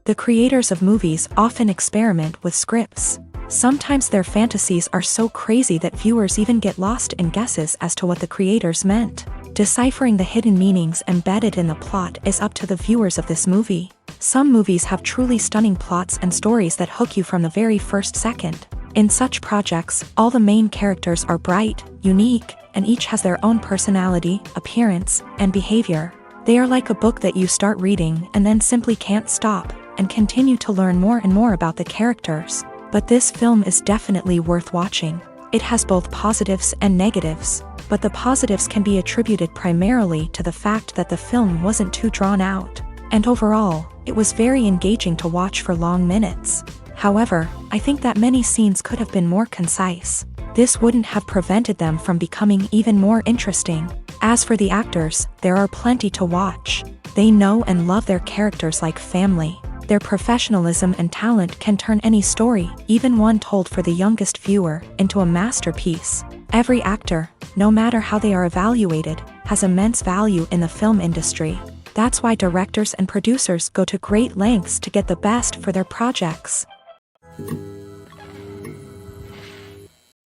The creators of movies often experiment with scripts. Sometimes their fantasies are so crazy that viewers even get lost in guesses as to what the creators meant. Deciphering the hidden meanings embedded in the plot is up to the viewers of this movie. Some movies have truly stunning plots and stories that hook you from the very first second. In such projects, all the main characters are bright, unique, and each has their own personality, appearance, and behavior. They are like a book that you start reading and then simply can't stop, and continue to learn more and more about the characters. But this film is definitely worth watching. It has both positives and negatives, but the positives can be attributed primarily to the fact that the film wasn't too drawn out, and overall, it was very engaging to watch for long minutes. However, I think that many scenes could have been more concise. This wouldn't have prevented them from becoming even more interesting. As for the actors, there are plenty to watch. They know and love their characters like family. Their professionalism and talent can turn any story, even one told for the youngest viewer, into a masterpiece. Every actor, no matter how they are evaluated, has immense value in the film industry. That's why directors and producers go to great lengths to get the best for their projects.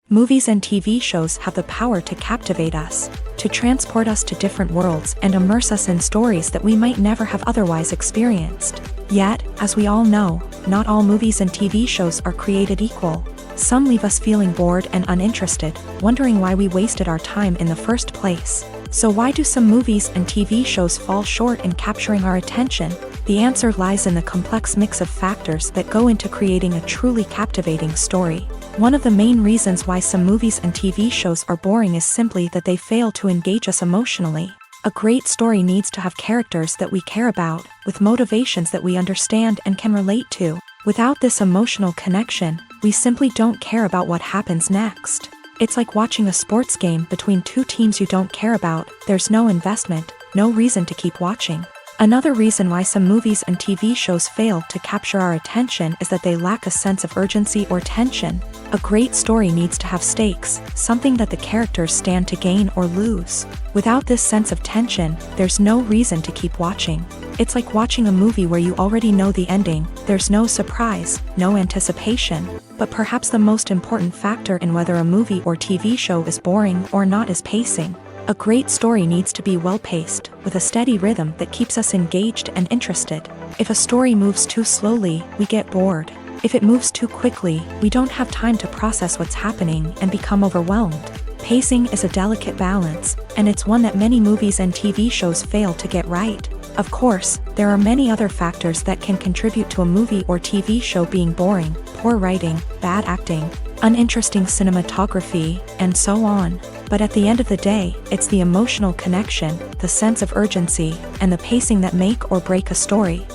Movies and TV shows have the power to captivate us, to transport us to different worlds and immerse us in stories that we might never have otherwise experienced. Yet, as we all know, not all movies and TV shows are created equal. Some leave us feeling bored and uninterested, wondering why we wasted our time in the first place. So why do some movies and TV shows fall short in capturing our attention? The answer lies in the complex mix of factors that go into creating a truly captivating story. One of the main reasons why some movies and TV shows are boring is simply that they fail to engage us emotionally. A great story needs to have characters that we care about, with motivations that we understand and can relate to. Without this emotional connection, we simply don't care about what happens next. It's like watching a sports game between two teams you don't care about. There's no investment, no reason to keep watching. Another reason why some movies and TV shows fail to capture our attention is that they lack a sense of urgency or tension. A great story needs to have stakes, something that the characters stand to gain or lose. Without this sense of tension, there's no reason to keep watching. It's like watching a movie where you already know the ending. There's no surprise, no anticipation. But perhaps the most important factor in whether a movie or TV show is boring or not is pacing. A great story needs to be well-paced, with a steady rhythm that keeps us engaged and interested. If a story moves too slowly, we get bored. If it moves too quickly, we don't have time to process what's happening and become overwhelmed. Pacing is a delicate balance, and it's one that many movies and TV shows fail to get right. Of course, there are many other factors that can contribute to a movie or TV show being boring: poor writing, bad acting, uninteresting cinematography, and so on. But at the end of the day, it's the emotional connection, the sense of urgency, and the pacing that make or break a story.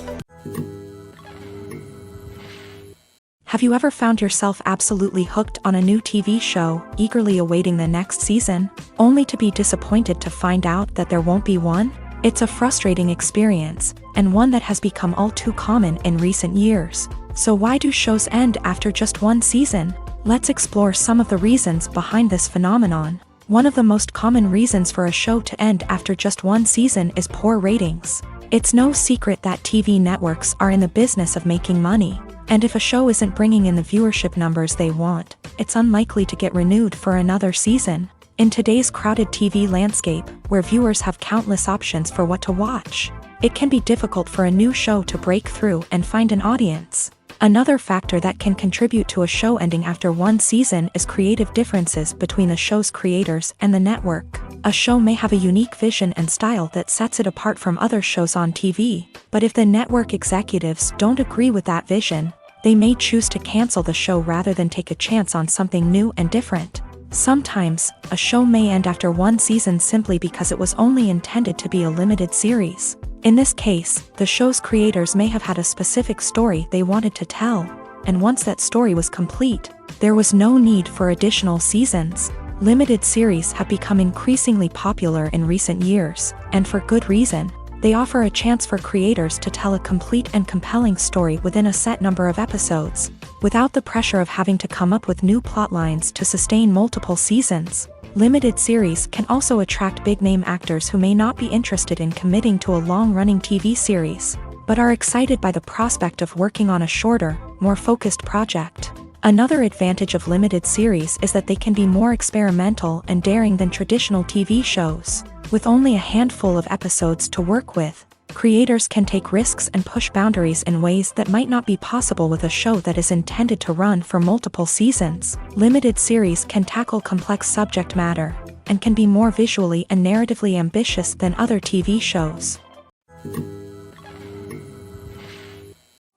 Have you ever found yourself absolutely hooked on a new TV show, eagerly awaiting the next season, only to be disappointed to find out that there won't be one? It's a frustrating experience, and one that has become all too common in recent years. So why do shows end after just one season? Let's explore some of the reasons behind this phenomenon. One of the most common reasons for a show to end after just one season is poor ratings. It's no secret that TV networks are in the business of making money, and if a show isn't bringing in the viewership numbers they want, it's unlikely to get renewed for another season. In today's crowded TV landscape, where viewers have countless options for what to watch, it can be difficult for a new show to break through and find an audience. Another factor that can contribute to a show ending after one season is creative differences between the show's creators and the network. A show may have a unique vision and style that sets it apart from other shows on TV, but if the network executives don't agree with that vision, they may choose to cancel the show rather than take a chance on something new and different. Sometimes, a show may end after one season simply because it was only intended to be a limited series. In this case, the show's creators may have had a specific story they wanted to tell, and once that story was complete, there was no need for additional seasons. Limited series have become increasingly popular in recent years, and for good reason. They offer a chance for creators to tell a complete and compelling story within a set number of episodes, without the pressure of having to come up with new plotlines to sustain multiple seasons. Limited series can also attract big-name actors who may not be interested in committing to a long-running TV series. but are excited by the prospect of working on a shorter, more focused project. Another advantage of limited series is that they can be more experimental and daring than traditional TV shows. With only a handful of episodes to work with, creators can take risks and push boundaries in ways that might not be possible with a show that is intended to run for multiple seasons. Limited series can tackle complex subject matter, and can be more visually and narratively ambitious than other TV shows.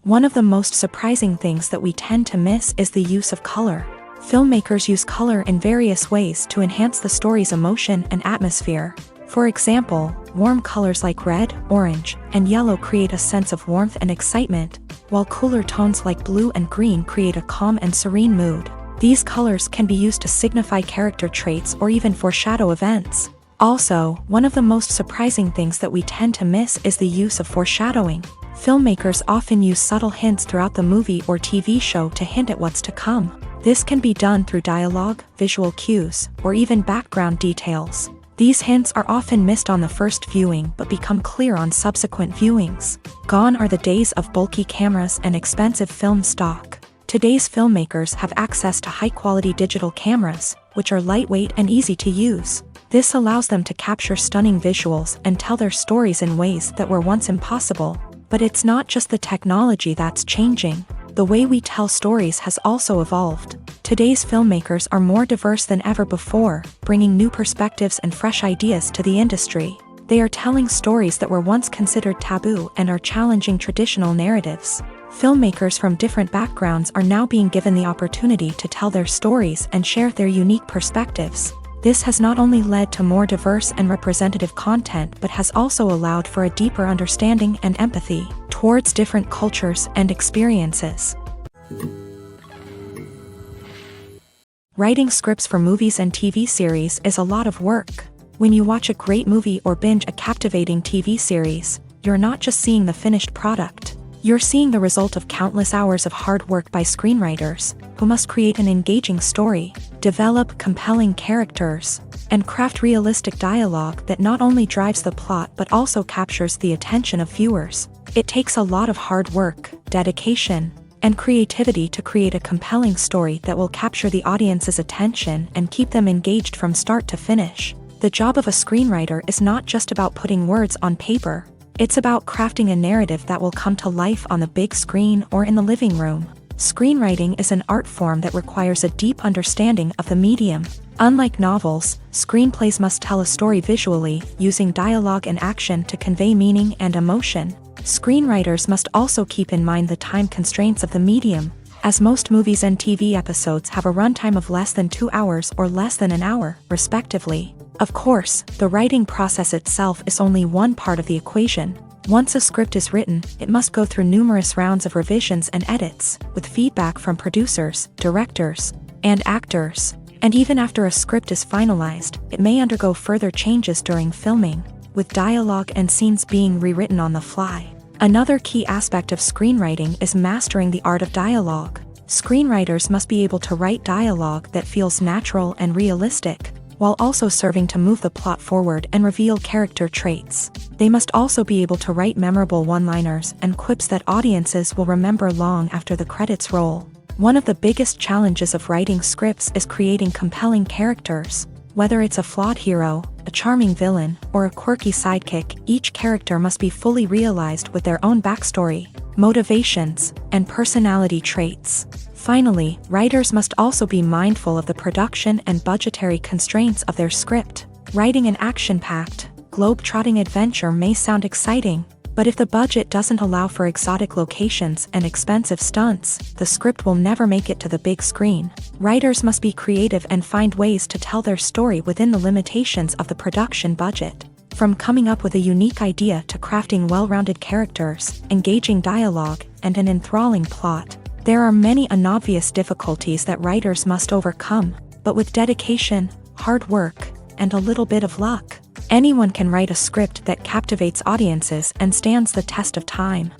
One of the most surprising things that we tend to miss is the use of color. Filmmakers use color in various ways to enhance the story's emotion and atmosphere. For example, warm colors like red, orange, and yellow create a sense of warmth and excitement, while cooler tones like blue and green create a calm and serene mood. These colors can be used to signify character traits or even foreshadow events. Also, one of the most surprising things that we tend to miss is the use of foreshadowing. Filmmakers often use subtle hints throughout the movie or TV show to hint at what's to come. This can be done through dialogue, visual cues, or even background details. These hints are often missed on the first viewing but become clear on subsequent viewings. Gone are the days of bulky cameras and expensive film stock. Today's filmmakers have access to high-quality digital cameras, which are lightweight and easy to use. This allows them to capture stunning visuals and tell their stories in ways that were once impossible. But it's not just the technology that's changing. The way we tell stories has also evolved. Today's filmmakers are more diverse than ever before, bringing new perspectives and fresh ideas to the industry. They are telling stories that were once considered taboo and are challenging traditional narratives. Filmmakers from different backgrounds are now being given the opportunity to tell their stories and share their unique perspectives. This has not only led to more diverse and representative content but has also allowed for a deeper understanding and empathy towards different cultures and experiences. Writing scripts for movies and TV series is a lot of work. When you watch a great movie or binge a captivating TV series, you're not just seeing the finished product. You're seeing the result of countless hours of hard work by screenwriters, who must create an engaging story, develop compelling characters, and craft realistic dialogue that not only drives the plot but also captures the attention of viewers. It takes a lot of hard work, dedication, and creativity to create a compelling story that will capture the audience's attention and keep them engaged from start to finish. The job of a screenwriter is not just about putting words on paper. It's about crafting a narrative that will come to life on the big screen or in the living room. Screenwriting is an art form that requires a deep understanding of the medium. Unlike novels, screenplays must tell a story visually, using dialogue and action to convey meaning and emotion. Screenwriters must also keep in mind the time constraints of the medium, as most movies and TV episodes have a runtime of less than 2 hours or less than an hour, respectively. Of course, the writing process itself is only one part of the equation. Once a script is written, it must go through numerous rounds of revisions and edits, with feedback from producers, directors, and actors. And even after a script is finalized, it may undergo further changes during filming, with dialogue and scenes being rewritten on the fly. Another key aspect of screenwriting is mastering the art of dialogue. Screenwriters must be able to write dialogue that feels natural and realistic, while also serving to move the plot forward and reveal character traits. They must also be able to write memorable one-liners and quips that audiences will remember long after the credits roll. One of the biggest challenges of writing scripts is creating compelling characters. Whether it's a flawed hero, a charming villain, or a quirky sidekick, each character must be fully realized with their own backstory, motivations, and personality traits. Finally, writers must also be mindful of the production and budgetary constraints of their script. Writing an action-packed, globe-trotting adventure may sound exciting, but if the budget doesn't allow for exotic locations and expensive stunts, the script will never make it to the big screen. Writers must be creative and find ways to tell their story within the limitations of the production budget. From coming up with a unique idea to crafting well-rounded characters, engaging dialogue, and an enthralling plot, there are many unobvious difficulties that writers must overcome, but with dedication, hard work, and a little bit of luck, anyone can write a script that captivates audiences and stands the test of time.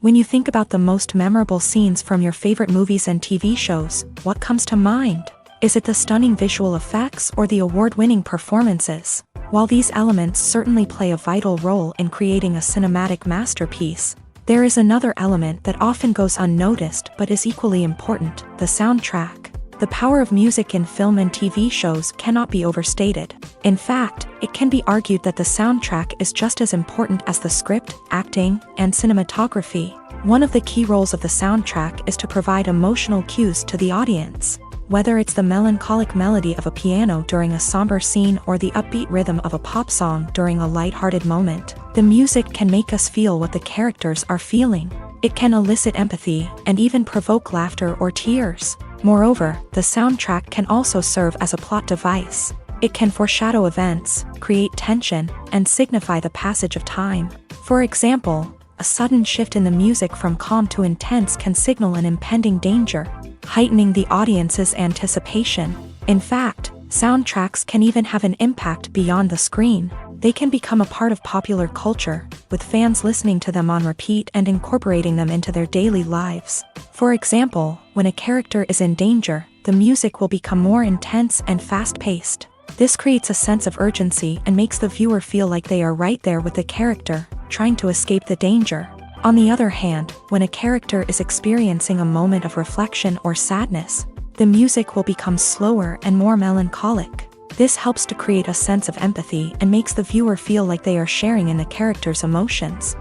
When you think about the most memorable scenes from your favorite movies and TV shows, what comes to mind? Is it the stunning visual effects or the award-winning performances? While these elements certainly play a vital role in creating a cinematic masterpiece, there is another element that often goes unnoticed but is equally important: the soundtrack. The power of music in film and TV shows cannot be overstated. In fact, it can be argued that the soundtrack is just as important as the script, acting, and cinematography. One of the key roles of the soundtrack is to provide emotional cues to the audience. Whether it's the melancholic melody of a piano during a somber scene or the upbeat rhythm of a pop song during a lighthearted moment, the music can make us feel what the characters are feeling. It can elicit empathy and even provoke laughter or tears. Moreover, the soundtrack can also serve as a plot device. It can foreshadow events, create tension, and signify the passage of time. For example, a sudden shift in the music from calm to intense can signal an impending danger, heightening the audience's anticipation. In fact, soundtracks can even have an impact beyond the screen. They can become a part of popular culture, with fans listening to them on repeat and incorporating them into their daily lives. For example, when a character is in danger, the music will become more intense and fast-paced. This creates a sense of urgency and makes the viewer feel like they are right there with the character, trying to escape the danger. On the other hand, when a character is experiencing a moment of reflection or sadness, the music will become slower and more melancholic. This helps to create a sense of empathy and makes the viewer feel like they are sharing in the character's emotions.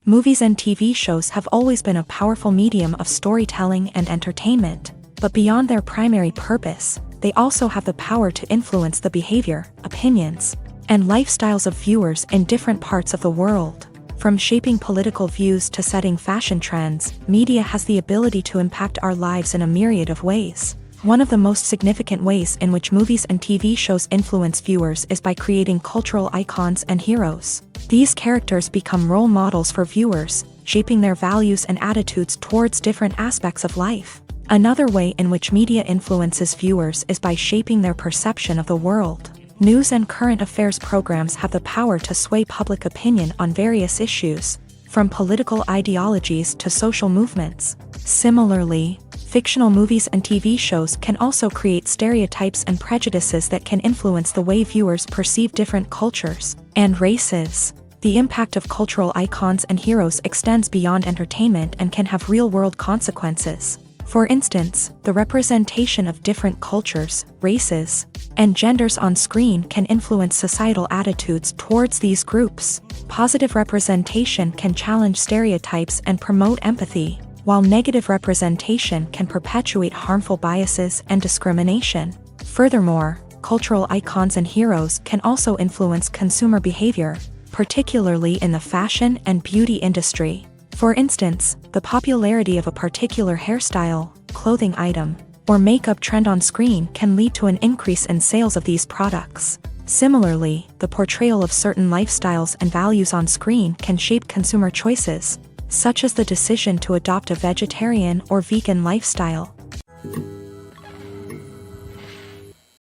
Movies and TV shows have always been a powerful medium of storytelling and entertainment, but beyond their primary purpose, they also have the power to influence the behavior, opinions, and lifestyles of viewers in different parts of the world. From shaping political views to setting fashion trends, media has the ability to impact our lives in a myriad of ways. One of the most significant ways in which movies and TV shows influence viewers is by creating cultural icons and heroes. These characters become role models for viewers, shaping their values and attitudes towards different aspects of life. Another way in which media influences viewers is by shaping their perception of the world. News and current affairs programs have the power to sway public opinion on various issues, from political ideologies to social movements. Similarly, fictional movies and TV shows can also create stereotypes and prejudices that can influence the way viewers perceive different cultures and races. The impact of cultural icons and heroes extends beyond entertainment and can have real-world consequences. For instance, the representation of different cultures, races, and genders on screen can influence societal attitudes towards these groups. Positive representation can challenge stereotypes and promote empathy, while negative representation can perpetuate harmful biases and discrimination. Furthermore, cultural icons and heroes can also influence consumer behavior, particularly in the fashion and beauty industry. For instance, the popularity of a particular hairstyle, clothing item, or makeup trend on screen can lead to an increase in sales of these products. Similarly, the portrayal of certain lifestyles and values on screen can shape consumer choices, such as the decision to adopt a vegetarian or vegan lifestyle.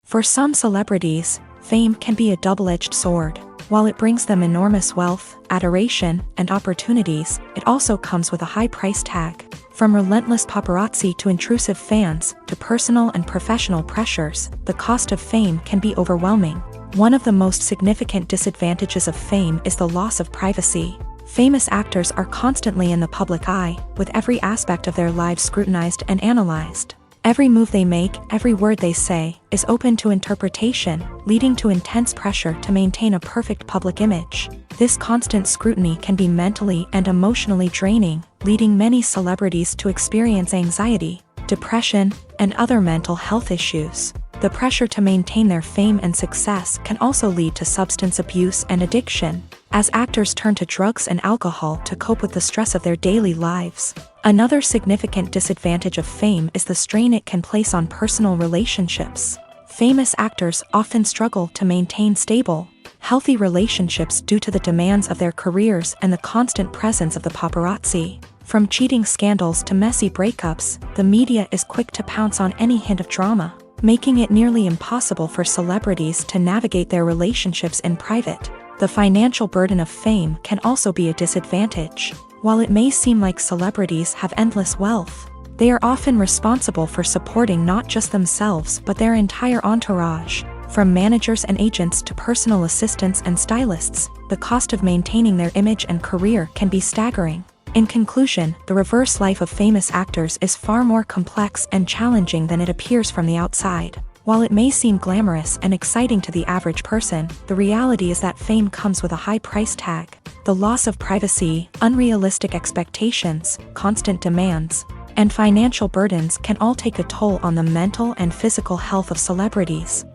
For some celebrities, fame can be a double-edged sword. While it brings them enormous wealth, adoration, and opportunities, it also comes with a high price tag. From relentless paparazzi to intrusive fans, to personal and professional pressures, the cost of fame can be overwhelming. One of the most significant disadvantages of fame is the loss of privacy. Famous actors are constantly in the public eye, with every aspect of their lives scrutinized and analyzed. Every move they make, every word they say, is open to interpretation, leading to intense pressure to maintain a perfect public image. This constant scrutiny can be mentally and emotionally draining, leading many celebrities to experience anxiety, depression, and other mental health issues. The pressure to maintain their fame and success can also lead to substance abuse and addiction, as actors turn to drugs and alcohol to cope with the stress of their daily lives. Another significant disadvantage of fame is the strain it can place on personal relationships. Famous actors often struggle to maintain stable, healthy relationships due to the demands of their careers and the constant presence of the paparazzi. From cheating scandals to messy breakups, the media is quick to pounce on any hint of drama, making it nearly impossible for celebrities to navigate their relationships in private. The financial burden of fame can also be a disadvantage. While it may seem like celebrities have endless wealth, They are often responsible for supporting not just themselves but their entire entourage. From managers and agents to personal assistants and stylists, the cost of maintaining their image and career can be staggering. In conclusion, the reverse life of famous actors is far more complex and challenging than it appears from the outside. While it may seem glamorous and exciting to the average person, the reality is that fame comes with a high price tag. The loss of privacy, unrealistic expectations, constant demands, and financial burdens can all take a toll on the mental and physical health of celebrities.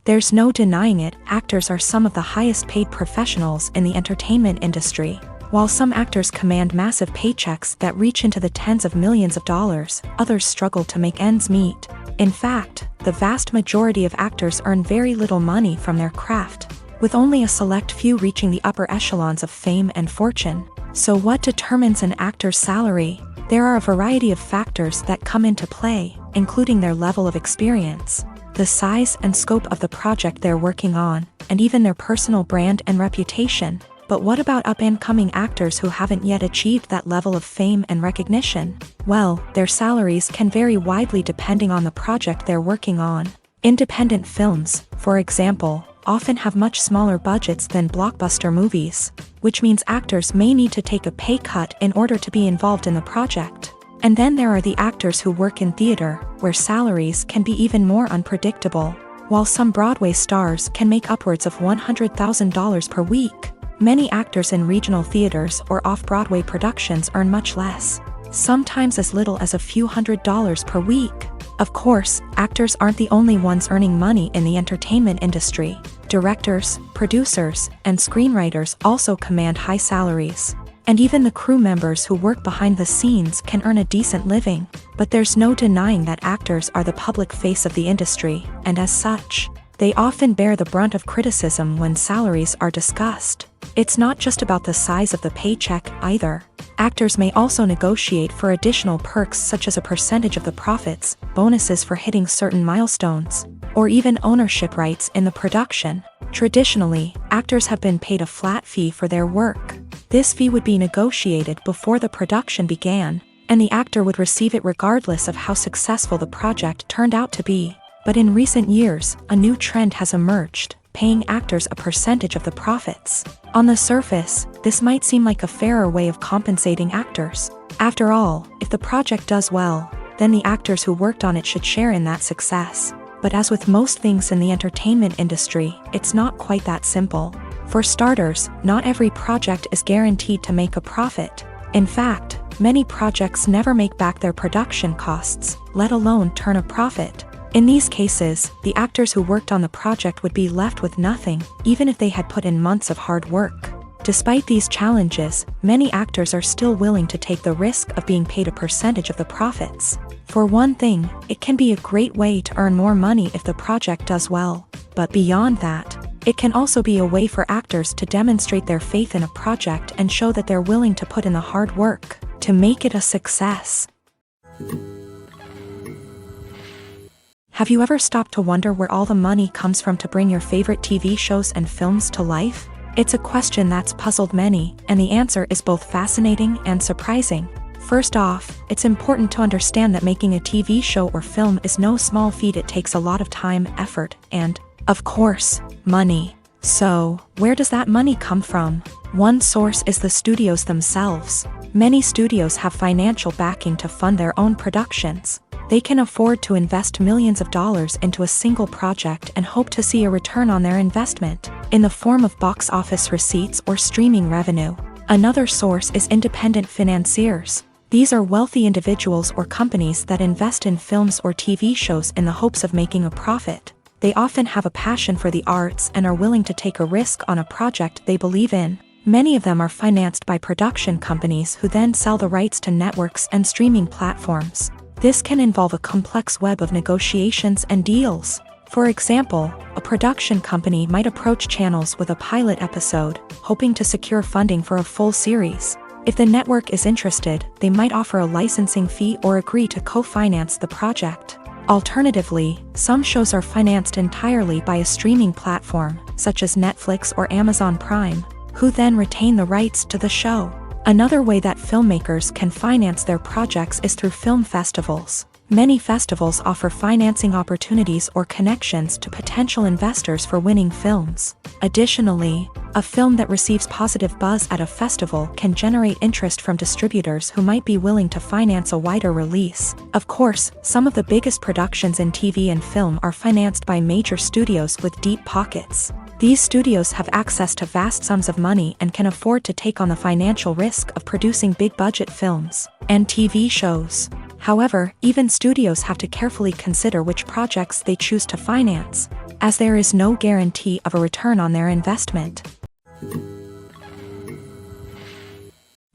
There's no denying it, actors are some of the highest paid professionals in the entertainment industry. While some actors command massive paychecks that reach into the tens of millions of dollars, others struggle to make ends meet. In fact, the vast majority of actors earn very little money from their craft, with only a select few reaching the upper echelons of fame and fortune. So what determines an actor's salary? There are a variety of factors that come into play, including their level of experience, the size and scope of the project they're working on, and even their personal brand and reputation. But what about up-and-coming actors who haven't yet achieved that level of fame and recognition? Well, their salaries can vary widely depending on the project they're working on. Independent films, for example, often have much smaller budgets than blockbuster movies, which means actors may need to take a pay cut in order to be involved in the project. And then there are the actors who work in theater, where salaries can be even more unpredictable. While some Broadway stars can make upwards of $100,000 per week, many actors in regional theaters or off-Broadway productions earn much less, sometimes as little as a few $100s per week. Of course, actors aren't the only ones earning money in the entertainment industry. Directors, producers, and screenwriters also command high salaries. And even the crew members who work behind the scenes can earn a decent living. But there's no denying that actors are the public face of the industry, and as such, they often bear the brunt of criticism when salaries are discussed. It's not just about the size of the paycheck either. Actors may also negotiate for additional perks such as a percentage of the profits, bonuses for hitting certain milestones, or even ownership rights in the production. Traditionally, actors have been paid a flat fee for their work. This fee would be negotiated before the production began, and the actor would receive it regardless of how successful the project turned out to be. But in recent years, a new trend has emerged, paying actors a percentage of the profits. On the surface, this might seem like a fairer way of compensating actors. After all, if the project does well, then the actors who worked on it should share in that success. But as with most things in the entertainment industry, it's not quite that simple. For starters, not every project is guaranteed to make a profit. In fact, many projects never make back their production costs, let alone turn a profit. In these cases, the actors who worked on the project would be left with nothing, even if they had put in months of hard work. Despite these challenges, many actors are still willing to take the risk of being paid a percentage of the profits. For one thing, it can be a great way to earn more money if the project does well. But beyond that, it can also be a way for actors to demonstrate their faith in a project and show that they're willing to put in the hard work to make it a success. Have you ever stopped to wonder where all the money comes from to bring your favorite TV shows and films to life? It's a question that's puzzled many, and the answer is both fascinating and surprising. First off, it's important to understand that making a TV show or film is no small feat. It takes a lot of time, effort, and, of course, money. So, where does that money come from? One source is the studios themselves. Many studios have financial backing to fund their own productions. They can afford to invest millions of dollars into a single project and hope to see a return on their investment, in the form of box office receipts or streaming revenue. Another source is independent financiers. These are wealthy individuals or companies that invest in films or TV shows in the hopes of making a profit. They often have a passion for the arts and are willing to take a risk on a project they believe in. Many of them are financed by production companies who then sell the rights to networks and streaming platforms. This can involve a complex web of negotiations and deals. For example, a production company might approach channels with a pilot episode, hoping to secure funding for a full series. If the network is interested, they might offer a licensing fee or agree to co-finance the project. Alternatively, some shows are financed entirely by a streaming platform, such as Netflix or Amazon Prime, who then retain the rights to the show. Another way that filmmakers can finance their projects is through film festivals. Many festivals offer financing opportunities or connections to potential investors for winning films. Additionally, a film that receives positive buzz at a festival can generate interest from distributors who might be willing to finance a wider release. Of course, some of the biggest productions in TV and film are financed by major studios with deep pockets. These studios have access to vast sums of money and can afford to take on the financial risk of producing big-budget films and TV shows. However, even studios have to carefully consider which projects they choose to finance, as there is no guarantee of a return on their investment.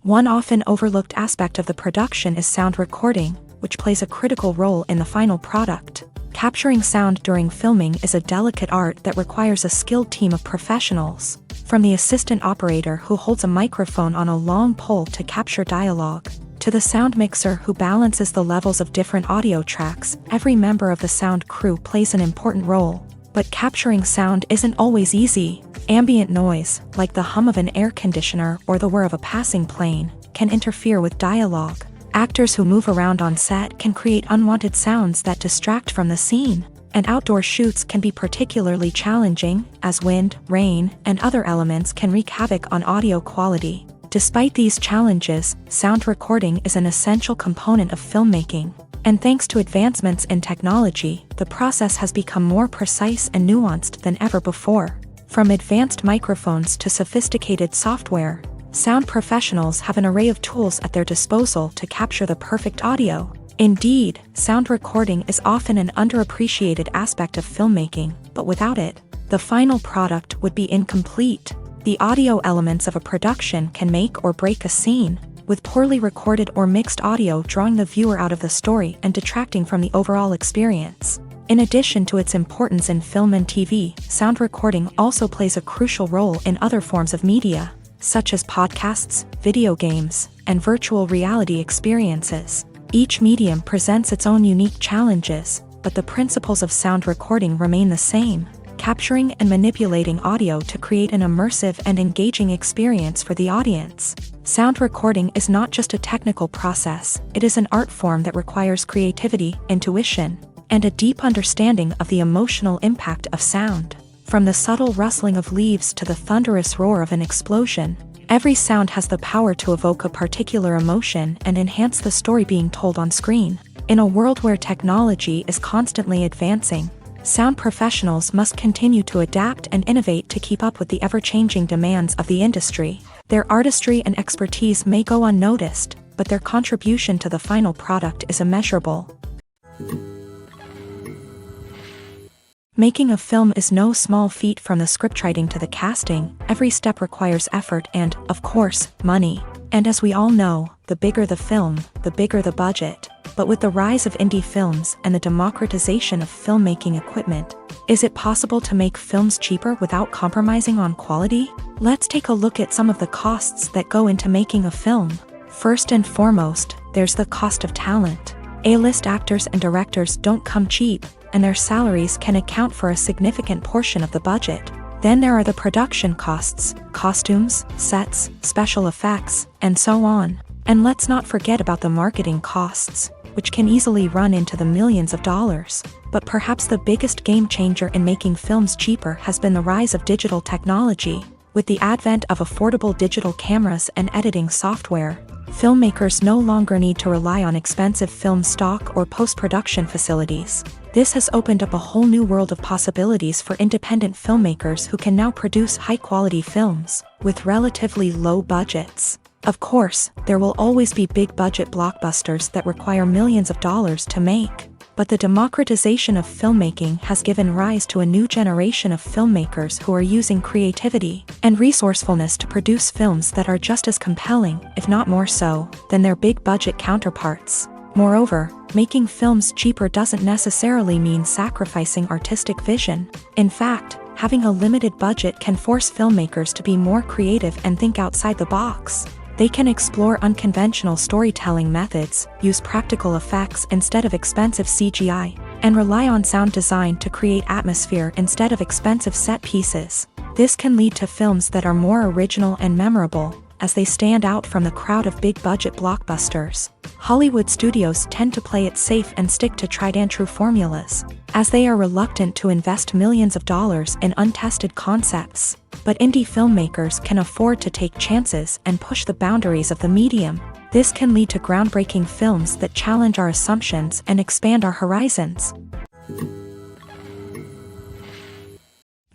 One often overlooked aspect of the production is sound recording, which plays a critical role in the final product. Capturing sound during filming is a delicate art that requires a skilled team of professionals, from the assistant operator who holds a microphone on a long pole to capture dialogue, to the sound mixer who balances the levels of different audio tracks. Every member of the sound crew plays an important role. But capturing sound isn't always easy. Ambient noise, like the hum of an air conditioner or the whir of a passing plane, can interfere with dialogue. Actors who move around on set can create unwanted sounds that distract from the scene. And outdoor shoots can be particularly challenging, as wind, rain, and other elements can wreak havoc on audio quality. Despite these challenges, sound recording is an essential component of filmmaking. And thanks to advancements in technology, the process has become more precise and nuanced than ever before. From advanced microphones to sophisticated software, sound professionals have an array of tools at their disposal to capture the perfect audio. Indeed, sound recording is often an underappreciated aspect of filmmaking, but without it, the final product would be incomplete. The audio elements of a production can make or break a scene, with poorly recorded or mixed audio drawing the viewer out of the story and detracting from the overall experience. In addition to its importance in film and TV, sound recording also plays a crucial role in other forms of media, such as podcasts, video games, and virtual reality experiences. Each medium presents its own unique challenges, but the principles of sound recording remain the same: capturing and manipulating audio to create an immersive and engaging experience for the audience. Sound recording is not just a technical process, it is an art form that requires creativity, intuition, and a deep understanding of the emotional impact of sound. From the subtle rustling of leaves to the thunderous roar of an explosion, every sound has the power to evoke a particular emotion and enhance the story being told on screen. In a world where technology is constantly advancing, sound professionals must continue to adapt and innovate to keep up with the ever-changing demands of the industry. Their artistry and expertise may go unnoticed, but their contribution to the final product is immeasurable. Making a film is no small feat. From the scriptwriting to the casting, every step requires effort and, of course, money. And as we all know, the bigger the film, the bigger the budget. But with the rise of indie films and the democratization of filmmaking equipment, is it possible to make films cheaper without compromising on quality? Let's take a look at some of the costs that go into making a film. First and foremost, there's the cost of talent. A-list actors and directors don't come cheap, and their salaries can account for a significant portion of the budget. Then there are the production costs, costumes, sets, special effects, and so on. And let's not forget about the marketing costs, which can easily run into the millions of dollars. But perhaps the biggest game changer in making films cheaper has been the rise of digital technology. With the advent of affordable digital cameras and editing software, filmmakers no longer need to rely on expensive film stock or post-production facilities. This has opened up a whole new world of possibilities for independent filmmakers who can now produce high-quality films with relatively low budgets. Of course, there will always be big-budget blockbusters that require millions of dollars to make. But the democratization of filmmaking has given rise to a new generation of filmmakers who are using creativity and resourcefulness to produce films that are just as compelling, if not more so, than their big-budget counterparts. Moreover, making films cheaper doesn't necessarily mean sacrificing artistic vision. In fact, having a limited budget can force filmmakers to be more creative and think outside the box. They can explore unconventional storytelling methods, use practical effects instead of expensive CGI, and rely on sound design to create atmosphere instead of expensive set pieces. This can lead to films that are more original and memorable, as they stand out from the crowd of big-budget blockbusters. Hollywood studios tend to play it safe and stick to tried-and-true formulas, as they are reluctant to invest millions of dollars in untested concepts. But indie filmmakers can afford to take chances and push the boundaries of the medium. This can lead to groundbreaking films that challenge our assumptions and expand our horizons.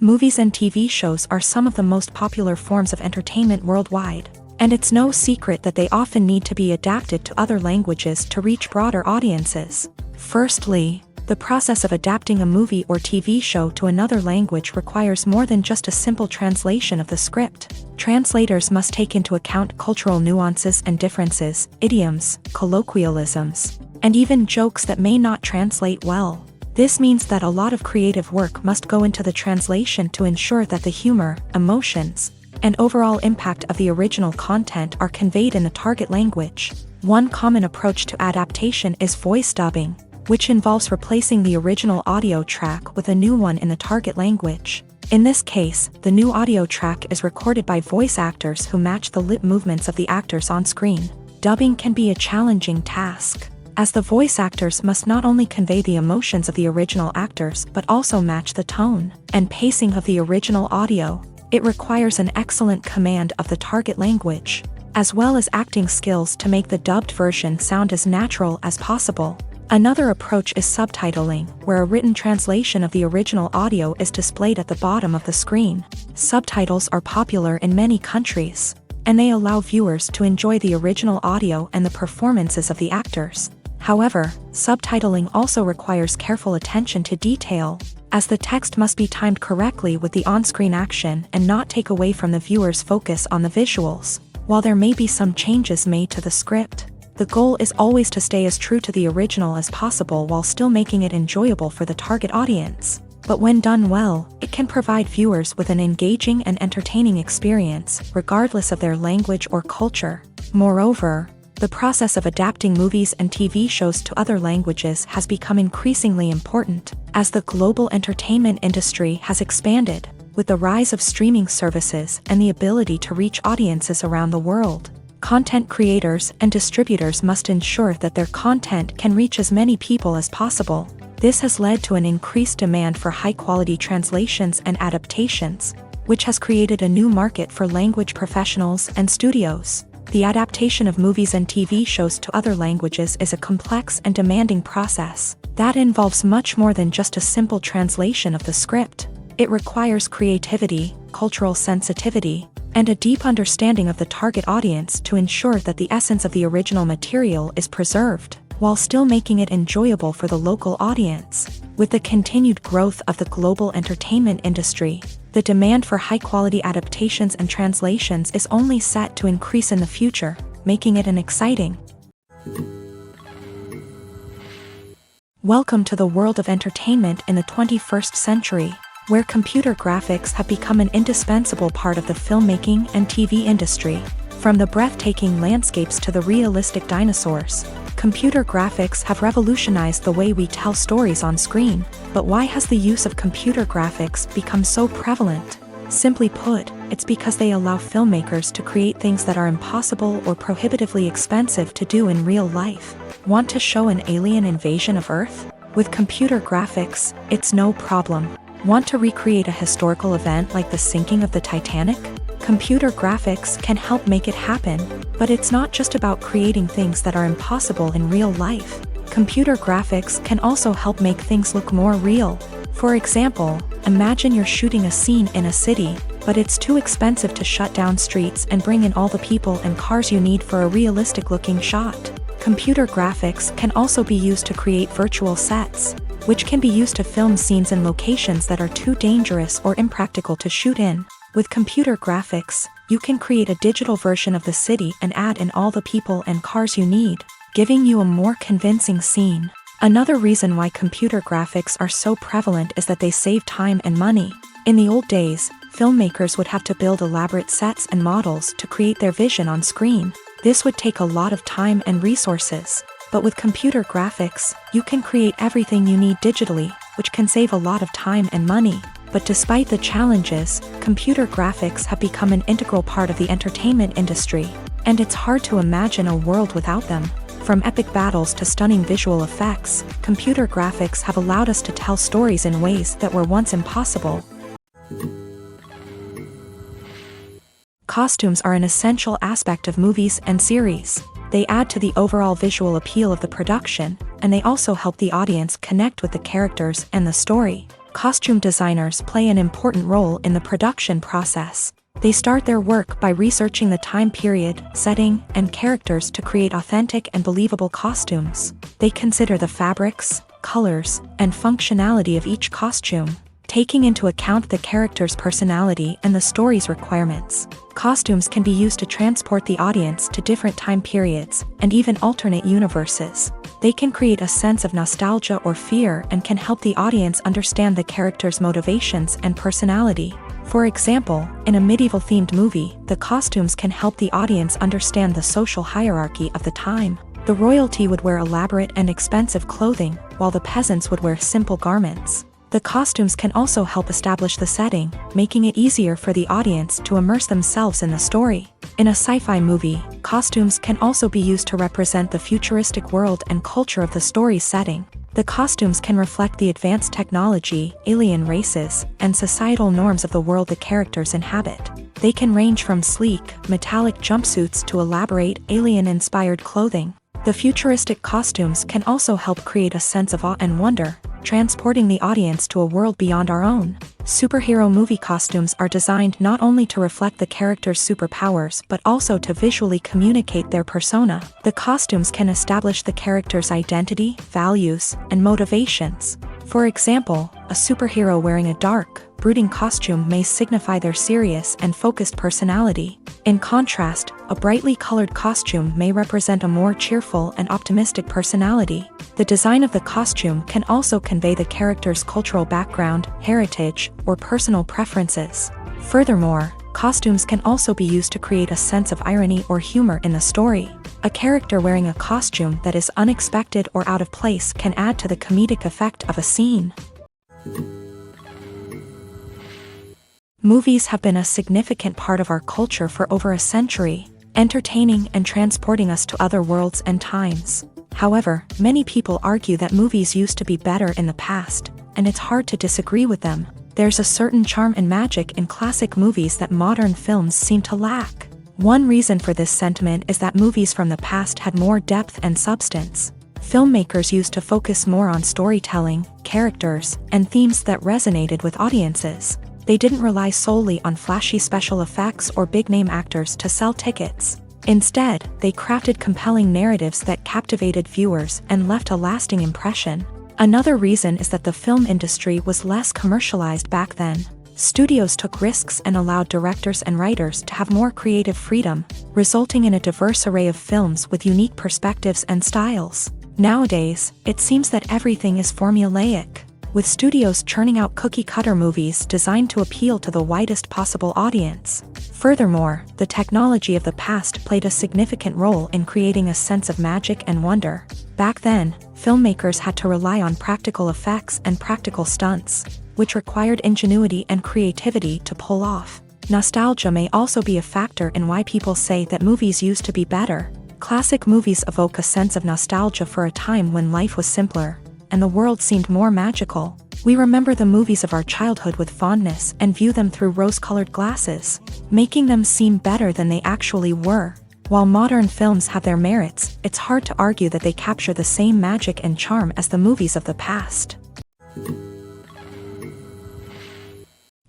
Movies and TV shows are some of the most popular forms of entertainment worldwide, and it's no secret that they often need to be adapted to other languages to reach broader audiences. Firstly, the process of adapting a movie or TV show to another language requires more than just a simple translation of the script. Translators must take into account cultural nuances and differences, idioms, colloquialisms, and even jokes that may not translate well. This means that a lot of creative work must go into the translation to ensure that the humor, emotions, and overall impact of the original content are conveyed in the target language. One common approach to adaptation is voice dubbing, which involves replacing the original audio track with a new one in the target language. In this case, the new audio track is recorded by voice actors who match the lip movements of the actors on screen. Dubbing can be a challenging task, as the voice actors must not only convey the emotions of the original actors but also match the tone and pacing of the original audio. It requires an excellent command of the target language, as well as acting skills to make the dubbed version sound as natural as possible. Another approach is subtitling, where a written translation of the original audio is displayed at the bottom of the screen. Subtitles are popular in many countries, and they allow viewers to enjoy the original audio and the performances of the actors. However, subtitling also requires careful attention to detail, as the text must be timed correctly with the on-screen action and not take away from the viewer's focus on the visuals. While there may be some changes made to the script, the goal is always to stay as true to the original as possible while still making it enjoyable for the target audience. But when done well, it can provide viewers with an engaging and entertaining experience, regardless of their language or culture. Moreover, the process of adapting movies and TV shows to other languages has become increasingly important, as the global entertainment industry has expanded, with the rise of streaming services and the ability to reach audiences around the world. Content creators and distributors must ensure that their content can reach as many people as possible. This has led to an increased demand for high-quality translations and adaptations, which has created a new market for language professionals and studios. The adaptation of movies and TV shows to other languages is a complex and demanding process that involves much more than just a simple translation of the script. It requires creativity, cultural sensitivity, and a deep understanding of the target audience to ensure that the essence of the original material is preserved, while still making it enjoyable for the local audience. With the continued growth of the global entertainment industry, the demand for high-quality adaptations and translations is only set to increase in the future, making it an exciting. Welcome to the world of entertainment in the 21st century, where computer graphics have become an indispensable part of the filmmaking and TV industry. From the breathtaking landscapes to the realistic dinosaurs, computer graphics have revolutionized the way we tell stories on screen. But why has the use of computer graphics become so prevalent? Simply put, it's because they allow filmmakers to create things that are impossible or prohibitively expensive to do in real life. Want to show an alien invasion of Earth? With computer graphics, it's no problem. Want to recreate a historical event like the sinking of the Titanic? Computer graphics can help make it happen, but it's not just about creating things that are impossible in real life. Computer graphics can also help make things look more real. For example, imagine you're shooting a scene in a city, but it's too expensive to shut down streets and bring in all the people and cars you need for a realistic-looking shot. Computer graphics can also be used to create virtual sets, which can be used to film scenes in locations that are too dangerous or impractical to shoot in. With computer graphics, you can create a digital version of the city and add in all the people and cars you need, giving you a more convincing scene. Another reason why computer graphics are so prevalent is that they save time and money. In the old days, filmmakers would have to build elaborate sets and models to create their vision on screen. This would take a lot of time and resources. But with computer graphics, you can create everything you need digitally, which can save a lot of time and money. But despite the challenges, computer graphics have become an integral part of the entertainment industry, and it's hard to imagine a world without them. From epic battles to stunning visual effects, computer graphics have allowed us to tell stories in ways that were once impossible. Costumes are an essential aspect of movies and series. They add to the overall visual appeal of the production, and they also help the audience connect with the characters and the story. Costume designers play an important role in the production process. They start their work by researching the time period, setting, and characters to create authentic and believable costumes. They consider the fabrics, colors, and functionality of each costume, taking into account the character's personality and the story's requirements. Costumes can be used to transport the audience to different time periods and even alternate universes. They can create a sense of nostalgia or fear and can help the audience understand the character's motivations and personality. For example, in a medieval-themed movie, the costumes can help the audience understand the social hierarchy of the time. The royalty would wear elaborate and expensive clothing, while the peasants would wear simple garments. The costumes can also help establish the setting, making it easier for the audience to immerse themselves in the story. In a sci-fi movie, costumes can also be used to represent the futuristic world and culture of the story's setting. The costumes can reflect the advanced technology, alien races, and societal norms of the world the characters inhabit. They can range from sleek, metallic jumpsuits to elaborate, alien-inspired clothing. The futuristic costumes can also help create a sense of awe and wonder, transporting the audience to a world beyond our own. Superhero movie costumes are designed not only to reflect the character's superpowers but also to visually communicate their persona. The costumes can establish the character's identity, values, and motivations. For example, a superhero wearing a dark, brooding costume may signify their serious and focused personality. In contrast, a brightly colored costume may represent a more cheerful and optimistic personality. The design of the costume can also convey the character's cultural background, heritage, or personal preferences. Furthermore, costumes can also be used to create a sense of irony or humor in the story. A character wearing a costume that is unexpected or out of place can add to the comedic effect of a scene. Movies have been a significant part of our culture for over a century, entertaining and transporting us to other worlds and times. However, many people argue that movies used to be better in the past, and it's hard to disagree with them. There's a certain charm and magic in classic movies that modern films seem to lack. One reason for this sentiment is that movies from the past had more depth and substance. Filmmakers used to focus more on storytelling, characters, and themes that resonated with audiences. They didn't rely solely on flashy special effects or big-name actors to sell tickets. Instead, they crafted compelling narratives that captivated viewers and left a lasting impression. Another reason is that the film industry was less commercialized back then. Studios took risks and allowed directors and writers to have more creative freedom, resulting in a diverse array of films with unique perspectives and styles. Nowadays, it seems that everything is formulaic, with studios churning out cookie-cutter movies designed to appeal to the widest possible audience. Furthermore, the technology of the past played a significant role in creating a sense of magic and wonder. Back then, filmmakers had to rely on practical effects and practical stunts, which required ingenuity and creativity to pull off. Nostalgia may also be a factor in why people say that movies used to be better. Classic movies evoke a sense of nostalgia for a time when life was simpler, and the world seemed more magical. We remember the movies of our childhood with fondness and view them through rose-colored glasses, making them seem better than they actually were. While modern films have their merits, it's hard to argue that they capture the same magic and charm as the movies of the past.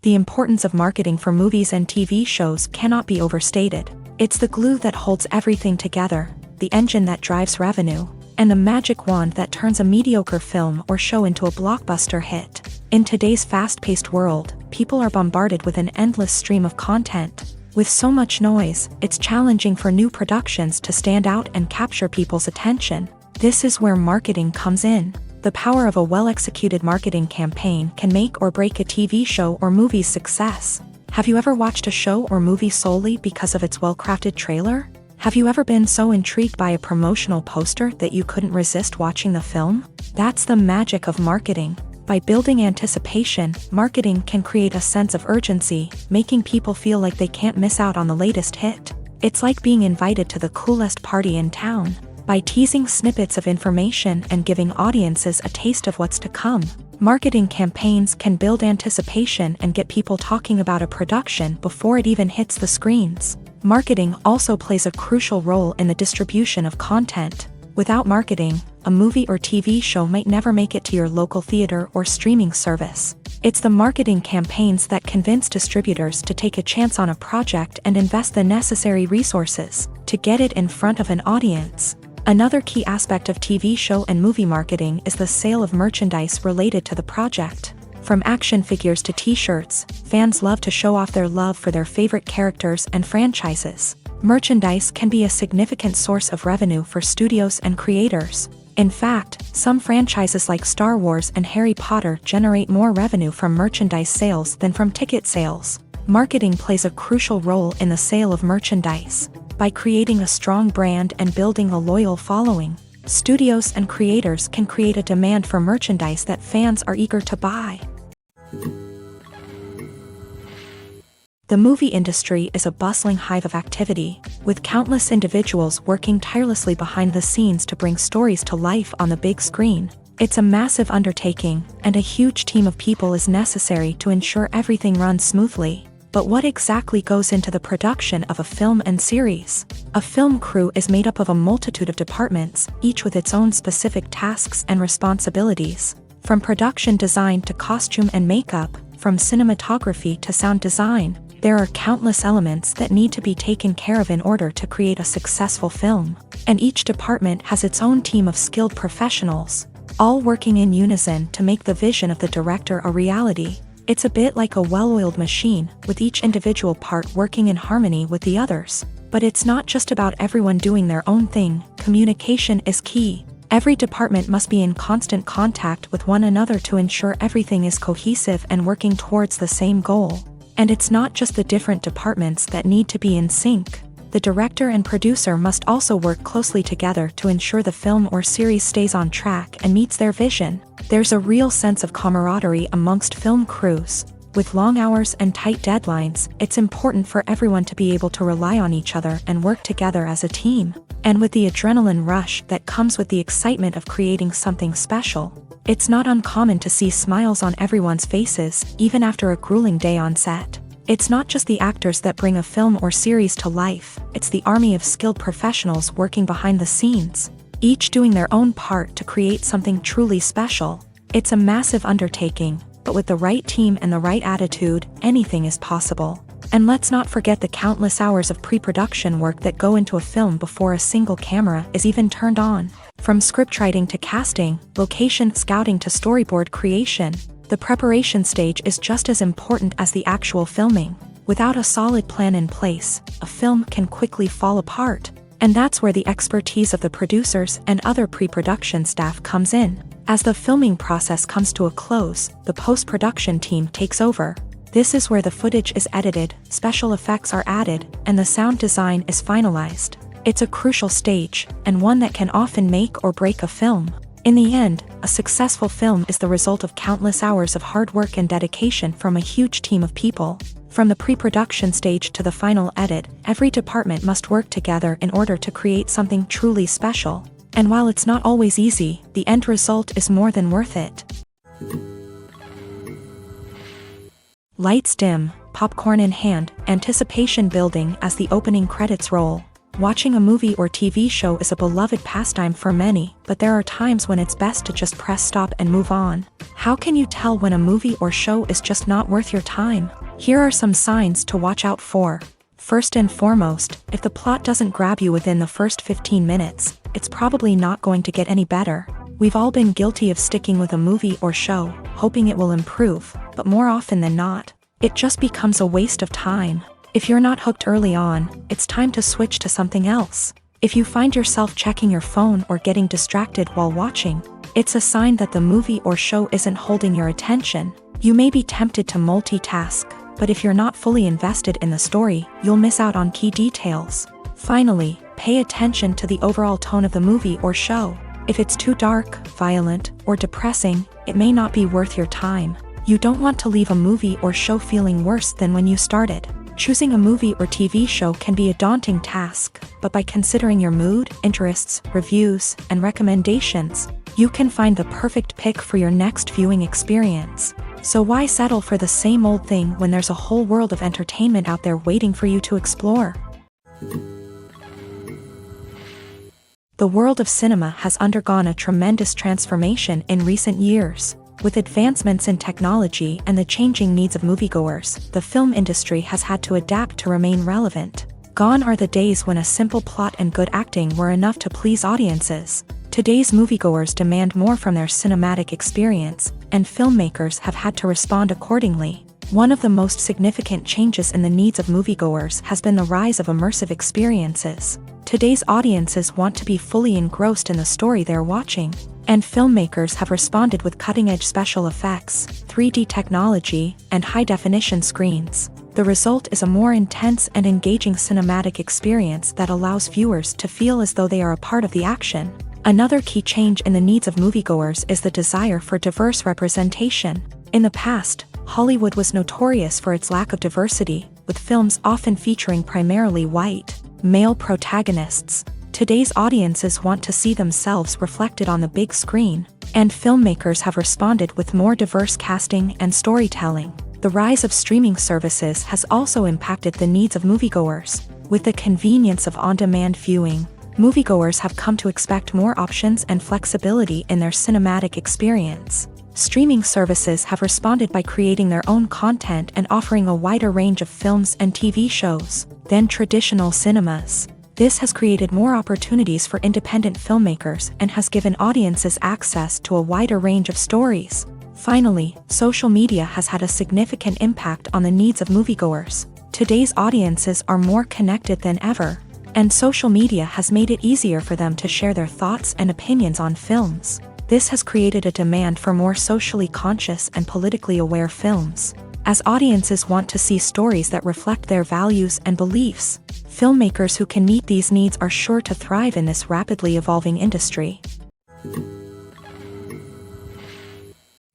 The importance of marketing for movies and TV shows cannot be overstated. It's the glue that holds everything together, the engine that drives revenue, and the magic wand that turns a mediocre film or show into a blockbuster hit. In today's fast-paced world, people are bombarded with an endless stream of content. With so much noise, it's challenging for new productions to stand out and capture people's attention. This is where marketing comes in. The power of a well-executed marketing campaign can make or break a TV show or movie's success. Have you ever watched a show or movie solely because of its well-crafted trailer? Have you ever been so intrigued by a promotional poster that you couldn't resist watching the film? That's the magic of marketing. By building anticipation, marketing can create a sense of urgency, making people feel like they can't miss out on the latest hit. It's like being invited to the coolest party in town. By teasing snippets of information and giving audiences a taste of what's to come, marketing campaigns can build anticipation and get people talking about a production before it even hits the screens. Marketing also plays a crucial role in the distribution of content. Without marketing, a movie or TV show might never make it to your local theater or streaming service. It's the marketing campaigns that convince distributors to take a chance on a project and invest the necessary resources to get it in front of an audience. Another key aspect of TV show and movie marketing is the sale of merchandise related to the project. From action figures to t-shirts, fans love to show off their love for their favorite characters and franchises. Merchandise can be a significant source of revenue for studios and creators. In fact, some franchises like Star Wars and Harry Potter generate more revenue from merchandise sales than from ticket sales. Marketing plays a crucial role in the sale of merchandise. By creating a strong brand and building a loyal following, studios and creators can create a demand for merchandise that fans are eager to buy. The movie industry is a bustling hive of activity, with countless individuals working tirelessly behind the scenes to bring stories to life on the big screen. It's a massive undertaking, and a huge team of people is necessary to ensure everything runs smoothly. But what exactly goes into the production of a film and series? A film crew is made up of a multitude of departments, each with its own specific tasks and responsibilities. From production design to costume and makeup, from cinematography to sound design, there are countless elements that need to be taken care of in order to create a successful film. And each department has its own team of skilled professionals, all working in unison to make the vision of the director a reality. It's a bit like a well-oiled machine, with each individual part working in harmony with the others. But it's not just about everyone doing their own thing. Communication is key. Every department must be in constant contact with one another to ensure everything is cohesive and working towards the same goal. And it's not just the different departments that need to be in sync. The director and producer must also work closely together to ensure the film or series stays on track and meets their vision. There's a real sense of camaraderie amongst film crews. With long hours and tight deadlines, it's important for everyone to be able to rely on each other and work together as a team. And with the adrenaline rush that comes with the excitement of creating something special, it's not uncommon to see smiles on everyone's faces, even after a grueling day on set. It's not just the actors that bring a film or series to life, it's the army of skilled professionals working behind the scenes, each doing their own part to create something truly special. It's a massive undertaking, but with the right team and the right attitude, anything is possible. And let's not forget the countless hours of pre-production work that go into a film before a single camera is even turned on. From scriptwriting to casting, location scouting to storyboard creation, the preparation stage is just as important as the actual filming. Without a solid plan in place, a film can quickly fall apart. And that's where the expertise of the producers and other pre-production staff comes in. As the filming process comes to a close, the post-production team takes over. This is where the footage is edited, special effects are added, and the sound design is finalized. It's a crucial stage, and one that can often make or break a film. In the end, a successful film is the result of countless hours of hard work and dedication from a huge team of people. From the pre-production stage to the final edit, every department must work together in order to create something truly special. And while it's not always easy, the end result is more than worth it. Lights dim, popcorn in hand, anticipation building as the opening credits roll. Watching a movie or TV show is a beloved pastime for many, but there are times when it's best to just press stop and move on. How can you tell when a movie or show is just not worth your time? Here are some signs to watch out for. First and foremost, if the plot doesn't grab you within the first 15 minutes, it's probably not going to get any better. We've all been guilty of sticking with a movie or show, hoping it will improve, but more often than not, it just becomes a waste of time. If you're not hooked early on, it's time to switch to something else. If you find yourself checking your phone or getting distracted while watching, it's a sign that the movie or show isn't holding your attention. You may be tempted to multitask, but if you're not fully invested in the story, you'll miss out on key details. Finally, pay attention to the overall tone of the movie or show. If it's too dark, violent, or depressing, it may not be worth your time. You don't want to leave a movie or show feeling worse than when you started. Choosing a movie or TV show can be a daunting task, but by considering your mood, interests, reviews, and recommendations, you can find the perfect pick for your next viewing experience. So why settle for the same old thing when there's a whole world of entertainment out there waiting for you to explore? The world of cinema has undergone a tremendous transformation in recent years. With advancements in technology and the changing needs of moviegoers, the film industry has had to adapt to remain relevant. Gone are the days when a simple plot and good acting were enough to please audiences. Today's moviegoers demand more from their cinematic experience, and filmmakers have had to respond accordingly. One of the most significant changes in the needs of moviegoers has been the rise of immersive experiences. Today's audiences want to be fully engrossed in the story they're watching, and filmmakers have responded with cutting-edge special effects, 3D technology, and high-definition screens. The result is a more intense and engaging cinematic experience that allows viewers to feel as though they are a part of the action. Another key change in the needs of moviegoers is the desire for diverse representation. In the past, Hollywood was notorious for its lack of diversity, with films often featuring primarily white, male protagonists. Today's audiences want to see themselves reflected on the big screen, and filmmakers have responded with more diverse casting and storytelling. The rise of streaming services has also impacted the needs of moviegoers. With the convenience of on-demand viewing, moviegoers have come to expect more options and flexibility in their cinematic experience. Streaming services have responded by creating their own content and offering a wider range of films and TV shows than traditional cinemas. This has created more opportunities for independent filmmakers and has given audiences access to a wider range of stories. Finally, social media has had a significant impact on the needs of moviegoers. Today's audiences are more connected than ever, and social media has made it easier for them to share their thoughts and opinions on films. This has created a demand for more socially conscious and politically aware films. As audiences want to see stories that reflect their values and beliefs, filmmakers who can meet these needs are sure to thrive in this rapidly evolving industry.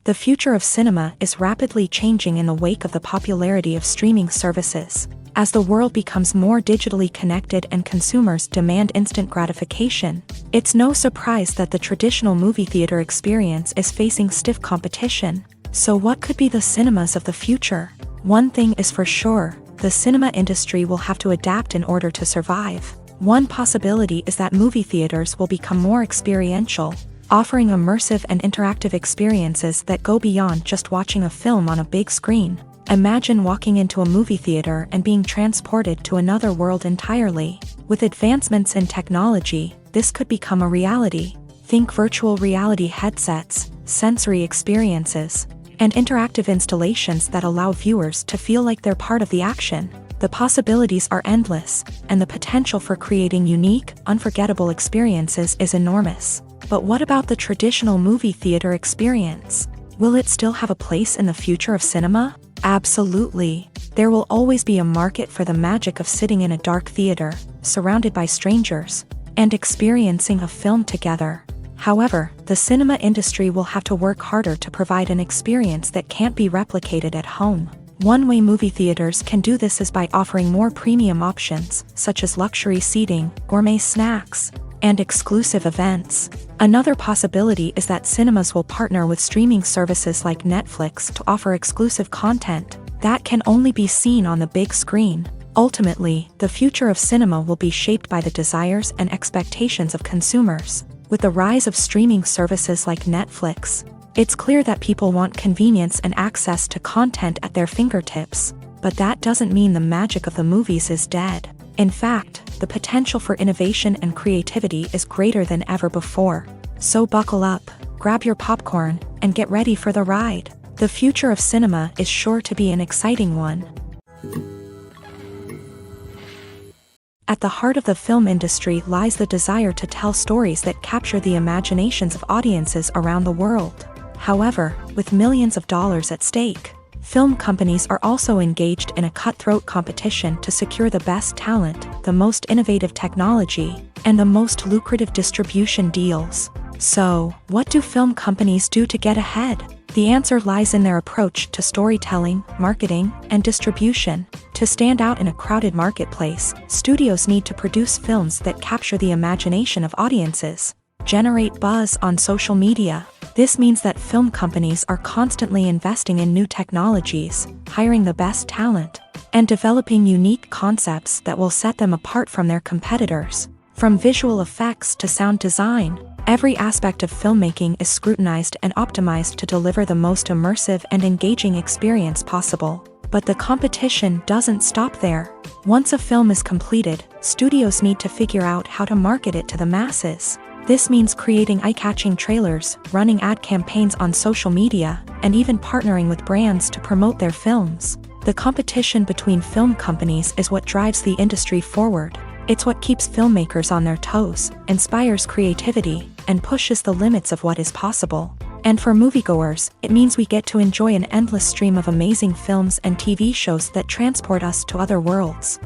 The future of cinema is rapidly changing in the wake of the popularity of streaming services. As the world becomes more digitally connected and consumers demand instant gratification, it's no surprise that the traditional movie theater experience is facing stiff competition. So what could be the cinemas of the future? One thing is for sure, the cinema industry will have to adapt in order to survive. One possibility is that movie theaters will become more experiential, offering immersive and interactive experiences that go beyond just watching a film on a big screen. Imagine walking into a movie theater and being transported to another world entirely. With advancements in technology, this could become a reality. Think virtual reality headsets, sensory experiences, and interactive installations that allow viewers to feel like they're part of the action. The possibilities are endless, and the potential for creating unique, unforgettable experiences is enormous. But what about the traditional movie theater experience? Will it still have a place in the future of cinema? Absolutely. There will always be a market for the magic of sitting in a dark theater, surrounded by strangers, and experiencing a film together. However, the cinema industry will have to work harder to provide an experience that can't be replicated at home. One way movie theaters can do this is by offering more premium options, such as luxury seating, gourmet snacks, and exclusive events. Another possibility is that cinemas will partner with streaming services like Netflix to offer exclusive content that can only be seen on the big screen. Ultimately, the future of cinema will be shaped by the desires and expectations of consumers. With the rise of streaming services like Netflix, it's clear that people want convenience and access to content at their fingertips. But that doesn't mean the magic of the movies is dead. In fact, the potential for innovation and creativity is greater than ever before. So buckle up, grab your popcorn, and get ready for the ride. The future of cinema is sure to be an exciting one. At the heart of the film industry lies the desire to tell stories that capture the imaginations of audiences around the world. However, with millions of dollars at stake, film companies are also engaged in a cutthroat competition to secure the best talent, the most innovative technology, and the most lucrative distribution deals. So, what do film companies do to get ahead? The answer lies in their approach to storytelling, marketing, and distribution. To stand out in a crowded marketplace, studios need to produce films that capture the imagination of audiences, generate buzz on social media. This means that film companies are constantly investing in new technologies, hiring the best talent, and developing unique concepts that will set them apart from their competitors. From visual effects to sound design, every aspect of filmmaking is scrutinized and optimized to deliver the most immersive and engaging experience possible. But the competition doesn't stop there. Once a film is completed, studios need to figure out how to market it to the masses. This means creating eye-catching trailers, running ad campaigns on social media, and even partnering with brands to promote their films. The competition between film companies is what drives the industry forward. It's what keeps filmmakers on their toes, inspires creativity, and pushes the limits of what is possible. And for moviegoers, it means we get to enjoy an endless stream of amazing films and TV shows that transport us to other worlds.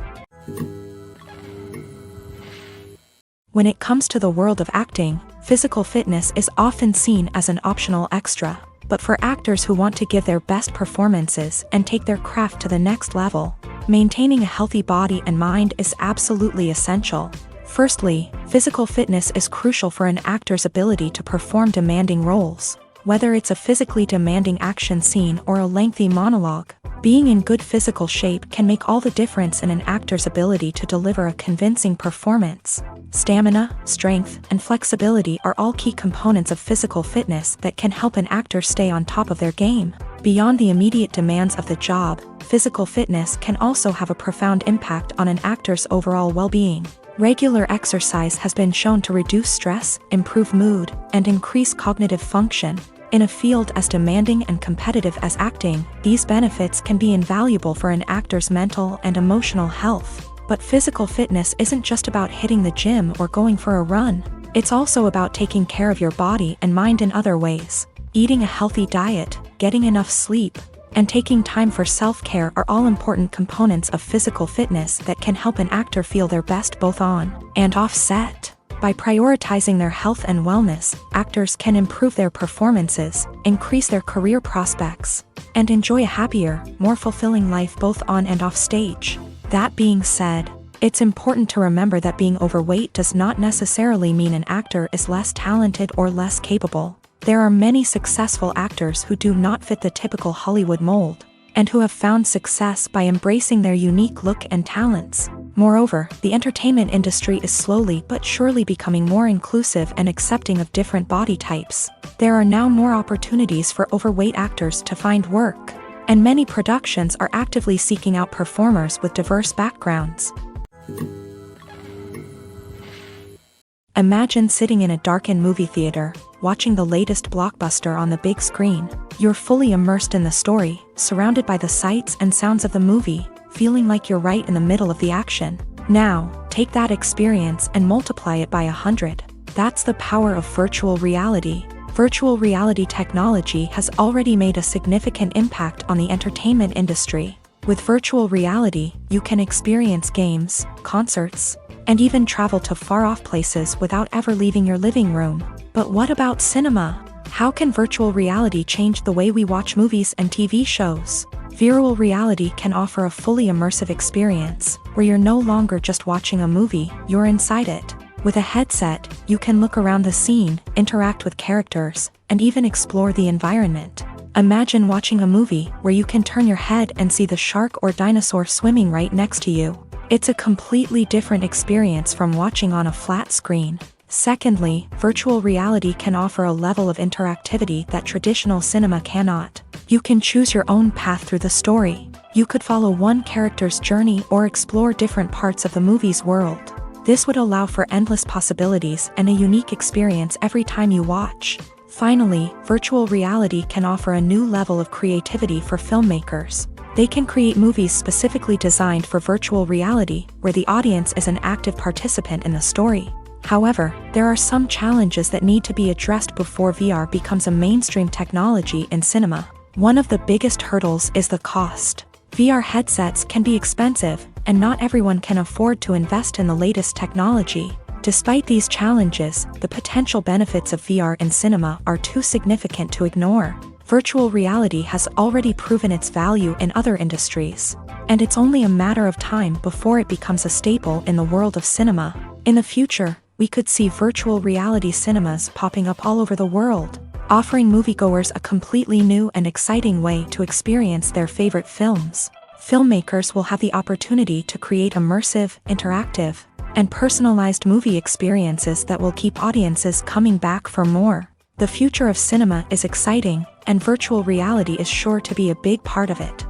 When it comes to the world of acting, physical fitness is often seen as an optional extra. But for actors who want to give their best performances and take their craft to the next level, maintaining a healthy body and mind is absolutely essential. Firstly, physical fitness is crucial for an actor's ability to perform demanding roles. Whether it's a physically demanding action scene or a lengthy monologue, being in good physical shape can make all the difference in an actor's ability to deliver a convincing performance. Stamina, strength, and flexibility are all key components of physical fitness that can help an actor stay on top of their game. Beyond the immediate demands of the job, physical fitness can also have a profound impact on an actor's overall well-being. Regular exercise has been shown to reduce stress, improve mood, and increase cognitive function. In a field as demanding and competitive as acting, these benefits can be invaluable for an actor's mental and emotional health. But physical fitness isn't just about hitting the gym or going for a run. It's also about taking care of your body and mind in other ways. Eating a healthy diet, getting enough sleep, and taking time for self-care are all important components of physical fitness that can help an actor feel their best both on and off set. By prioritizing their health and wellness, actors can improve their performances, increase their career prospects, and enjoy a happier, more fulfilling life both on and off stage. That being said, it's important to remember that being overweight does not necessarily mean an actor is less talented or less capable. There are many successful actors who do not fit the typical Hollywood mold, and who have found success by embracing their unique look and talents. Moreover, the entertainment industry is slowly but surely becoming more inclusive and accepting of different body types. There are now more opportunities for overweight actors to find work, and many productions are actively seeking out performers with diverse backgrounds. Imagine sitting in a darkened movie theater, watching the latest blockbuster on the big screen. You're fully immersed in the story, surrounded by the sights and sounds of the movie, feeling like you're right in the middle of the action. Now, take that experience and multiply it by 100. That's the power of virtual reality. Virtual reality technology has already made a significant impact on the entertainment industry. With virtual reality, you can experience games, concerts, and even travel to far-off places without ever leaving your living room. But what about cinema? How can virtual reality change the way we watch movies and TV shows? Virtual reality can offer a fully immersive experience, where you're no longer just watching a movie, you're inside it. With a headset, you can look around the scene, interact with characters, and even explore the environment. Imagine watching a movie where you can turn your head and see the shark or dinosaur swimming right next to you. It's a completely different experience from watching on a flat screen. Secondly, virtual reality can offer a level of interactivity that traditional cinema cannot. You can choose your own path through the story. You could follow one character's journey or explore different parts of the movie's world. This would allow for endless possibilities and a unique experience every time you watch. Finally, virtual reality can offer a new level of creativity for filmmakers. They can create movies specifically designed for virtual reality, where the audience is an active participant in the story. However, there are some challenges that need to be addressed before VR becomes a mainstream technology in cinema. One of the biggest hurdles is the cost. VR headsets can be expensive, and not everyone can afford to invest in the latest technology. Despite these challenges, the potential benefits of VR in cinema are too significant to ignore. Virtual reality has already proven its value in other industries, and it's only a matter of time before it becomes a staple in the world of cinema. In the future, we could see virtual reality cinemas popping up all over the world, offering moviegoers a completely new and exciting way to experience their favorite films. Filmmakers will have the opportunity to create immersive, interactive, and personalized movie experiences that will keep audiences coming back for more. The future of cinema is exciting, and virtual reality is sure to be a big part of it.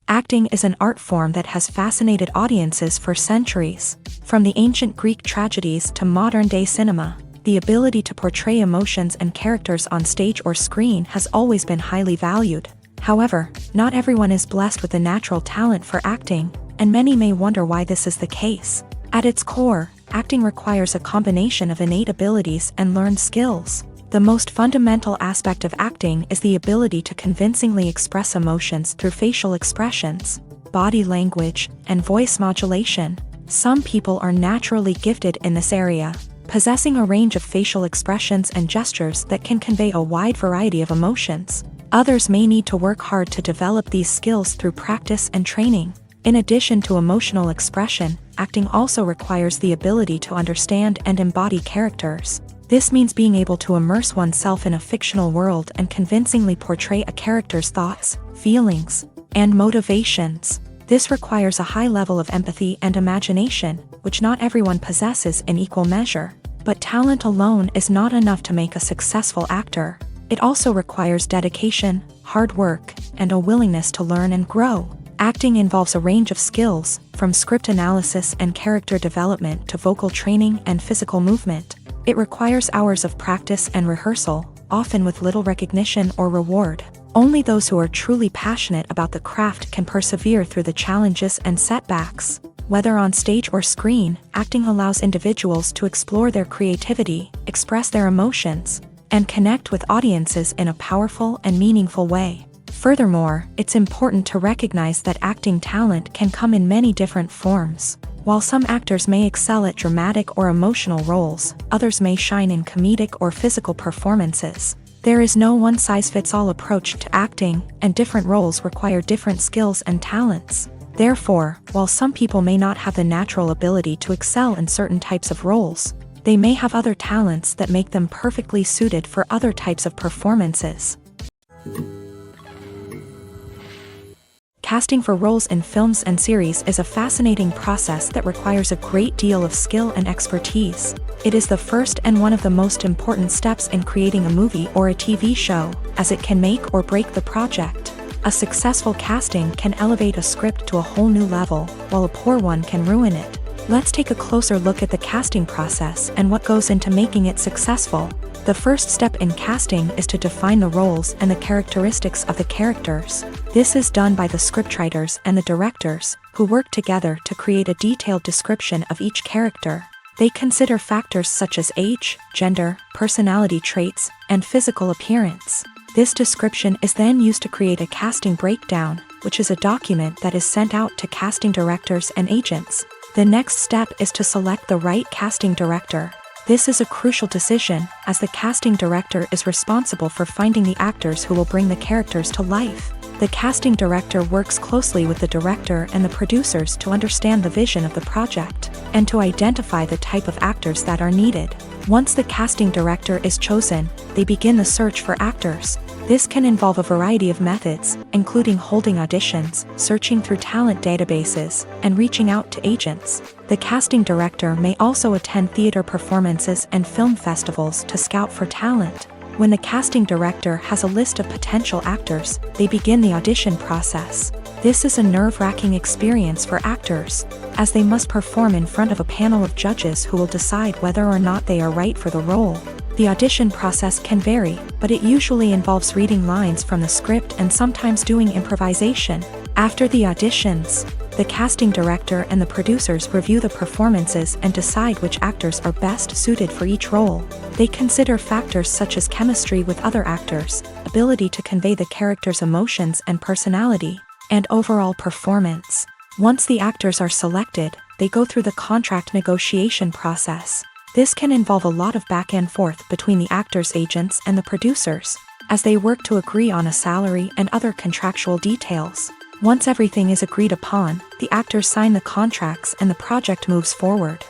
Acting is an art form that has fascinated audiences for centuries. From the ancient Greek tragedies to modern-day cinema, the ability to portray emotions and characters on stage or screen has always been highly valued. However, not everyone is blessed with the natural talent for acting, and many may wonder why this is the case. At its core, acting requires a combination of innate abilities and learned skills. The most fundamental aspect of acting is the ability to convincingly express emotions through facial expressions, body language, and voice modulation. Some people are naturally gifted in this area, possessing a range of facial expressions and gestures that can convey a wide variety of emotions. Others may need to work hard to develop these skills through practice and training. In addition to emotional expression, acting also requires the ability to understand and embody characters. This means being able to immerse oneself in a fictional world and convincingly portray a character's thoughts, feelings, and motivations. This requires a high level of empathy and imagination, which not everyone possesses in equal measure. But talent alone is not enough to make a successful actor. It also requires dedication, hard work, and a willingness to learn and grow. Acting involves a range of skills, from script analysis and character development to vocal training and physical movement. It requires hours of practice and rehearsal, often with little recognition or reward. Only those who are truly passionate about the craft can persevere through the challenges and setbacks. Whether on stage or screen, acting allows individuals to explore their creativity, express their emotions, and connect with audiences in a powerful and meaningful way. Furthermore, it's important to recognize that acting talent can come in many different forms. While some actors may excel at dramatic or emotional roles, others may shine in comedic or physical performances. There is no one-size-fits-all approach to acting, and different roles require different skills and talents. Therefore, while some people may not have the natural ability to excel in certain types of roles, they may have other talents that make them perfectly suited for other types of performances. Casting for roles in films and series is a fascinating process that requires a great deal of skill and expertise. It is the first and one of the most important steps in creating a movie or a TV show, as it can make or break the project. A successful casting can elevate a script to a whole new level, while a poor one can ruin it. Let's take a closer look at the casting process and what goes into making it successful. The first step in casting is to define the roles and the characteristics of the characters. This is done by the scriptwriters and the directors, who work together to create a detailed description of each character. They consider factors such as age, gender, personality traits, and physical appearance. This description is then used to create a casting breakdown, which is a document that is sent out to casting directors and agents. The next step is to select the right casting director. This is a crucial decision, as the casting director is responsible for finding the actors who will bring the characters to life. The casting director works closely with the director and the producers to understand the vision of the project, and to identify the type of actors that are needed. Once the casting director is chosen, they begin the search for actors. This can involve a variety of methods, including holding auditions, searching through talent databases, and reaching out to agents. The casting director may also attend theater performances and film festivals to scout for talent. When the casting director has a list of potential actors, they begin the audition process. This is a nerve-wracking experience for actors, as they must perform in front of a panel of judges who will decide whether or not they are right for the role. The audition process can vary, but it usually involves reading lines from the script and sometimes doing improvisation. After the auditions, the casting director and the producers review the performances and decide which actors are best suited for each role. They consider factors such as chemistry with other actors, ability to convey the character's emotions and personality, and overall performance. Once the actors are selected, they go through the contract negotiation process. This can involve a lot of back and forth between the actors' agents and the producers, as they work to agree on a salary and other contractual details. Once everything is agreed upon, the actors sign the contracts and the project moves forward.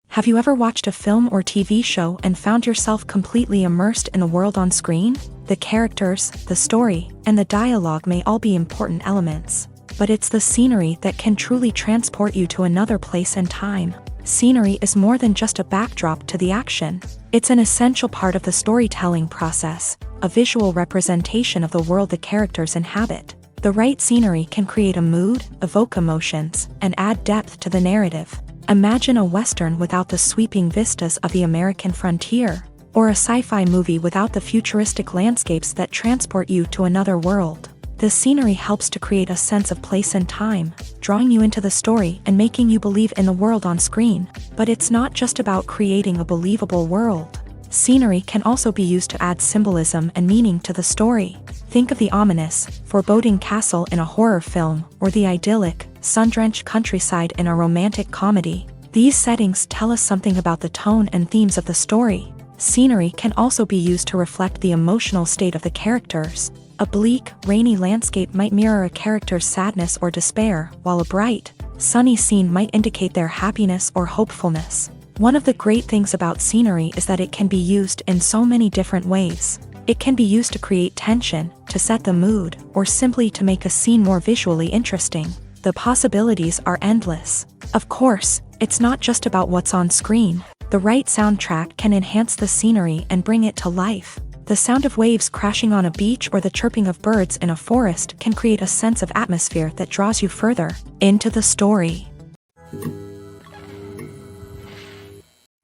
Have you ever watched a film or TV show and found yourself completely immersed in the world on screen? The characters, the story, and the dialogue may all be important elements, but it's the scenery that can truly transport you to another place and time. Scenery is more than just a backdrop to the action. It's an essential part of the storytelling process, a visual representation of the world the characters inhabit. The right scenery can create a mood, evoke emotions, and add depth to the narrative. Imagine a Western without the sweeping vistas of the American frontier, or a sci-fi movie without the futuristic landscapes that transport you to another world. The scenery helps to create a sense of place and time, drawing you into the story and making you believe in the world on screen. But it's not just about creating a believable world. Scenery can also be used to add symbolism and meaning to the story. Think of the ominous, foreboding castle in a horror film, or the idyllic, sun-drenched countryside in a romantic comedy. These settings tell us something about the tone and themes of the story. Scenery can also be used to reflect the emotional state of the characters. A bleak, rainy landscape might mirror a character's sadness or despair, while a bright, sunny scene might indicate their happiness or hopefulness. One of the great things about scenery is that it can be used in so many different ways. It can be used to create tension, to set the mood, or simply to make a scene more visually interesting. The possibilities are endless. Of course, it's not just about what's on screen. The right soundtrack can enhance the scenery and bring it to life. The sound of waves crashing on a beach or the chirping of birds in a forest can create a sense of atmosphere that draws you further into the story.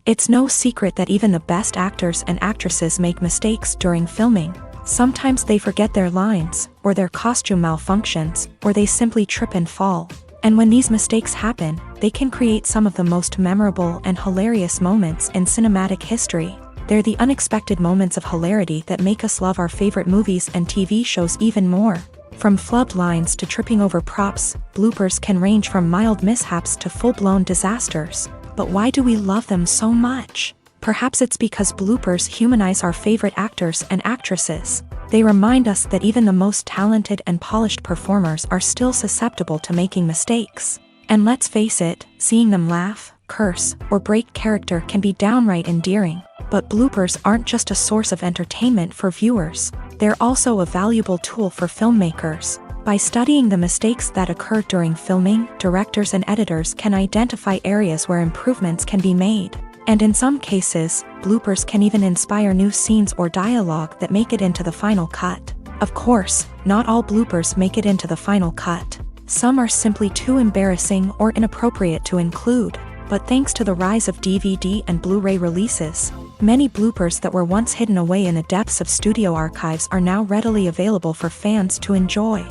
It's no secret that even the best actors and actresses make mistakes during filming. Sometimes they forget their lines, or their costume malfunctions, or they simply trip and fall. And when these mistakes happen, they can create some of the most memorable and hilarious moments in cinematic history. They're the unexpected moments of hilarity that make us love our favorite movies and TV shows even more. From flubbed lines to tripping over props, bloopers can range from mild mishaps to full-blown disasters. But why do we love them so much? Perhaps it's because bloopers humanize our favorite actors and actresses. They remind us that even the most talented and polished performers are still susceptible to making mistakes. And let's face it, seeing them laugh, curse, or break character can be downright endearing. But bloopers aren't just a source of entertainment for viewers. They're also a valuable tool for filmmakers. By studying the mistakes that occur during filming, directors and editors can identify areas where improvements can be made. And in some cases, bloopers can even inspire new scenes or dialogue that make it into the final cut. Of course, not all bloopers make it into the final cut. Some are simply too embarrassing or inappropriate to include. But thanks to the rise of DVD and Blu-ray releases, many bloopers that were once hidden away in the depths of studio archives are now readily available for fans to enjoy.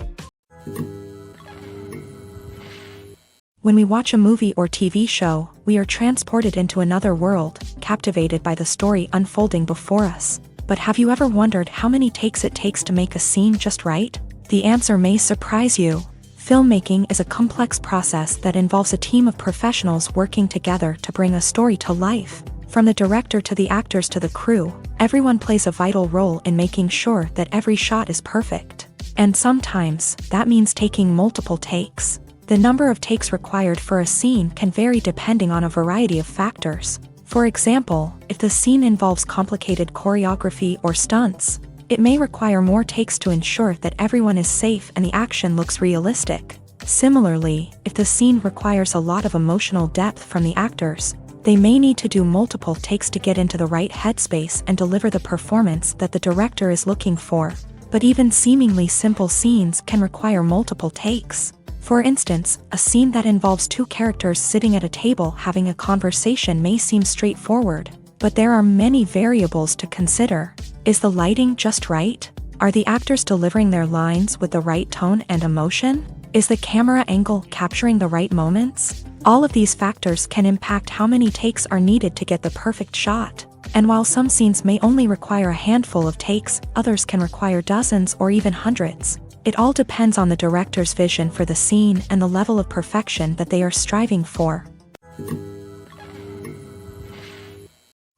When we watch a movie or TV show, we are transported into another world, captivated by the story unfolding before us. But have you ever wondered how many takes it takes to make a scene just right? The answer may surprise you. Filmmaking is a complex process that involves a team of professionals working together to bring a story to life. From the director to the actors to the crew, everyone plays a vital role in making sure that every shot is perfect. And sometimes, that means taking multiple takes. The number of takes required for a scene can vary depending on a variety of factors. For example, if the scene involves complicated choreography or stunts, it may require more takes to ensure that everyone is safe and the action looks realistic. Similarly, if the scene requires a lot of emotional depth from the actors, they may need to do multiple takes to get into the right headspace and deliver the performance that the director is looking for. But even seemingly simple scenes can require multiple takes. For instance, a scene that involves two characters sitting at a table having a conversation may seem straightforward, but there are many variables to consider. Is the lighting just right? Are the actors delivering their lines with the right tone and emotion? Is the camera angle capturing the right moments? All of these factors can impact how many takes are needed to get the perfect shot. And while some scenes may only require a handful of takes, others can require dozens or even hundreds. It all depends on the director's vision for the scene and the level of perfection that they are striving for.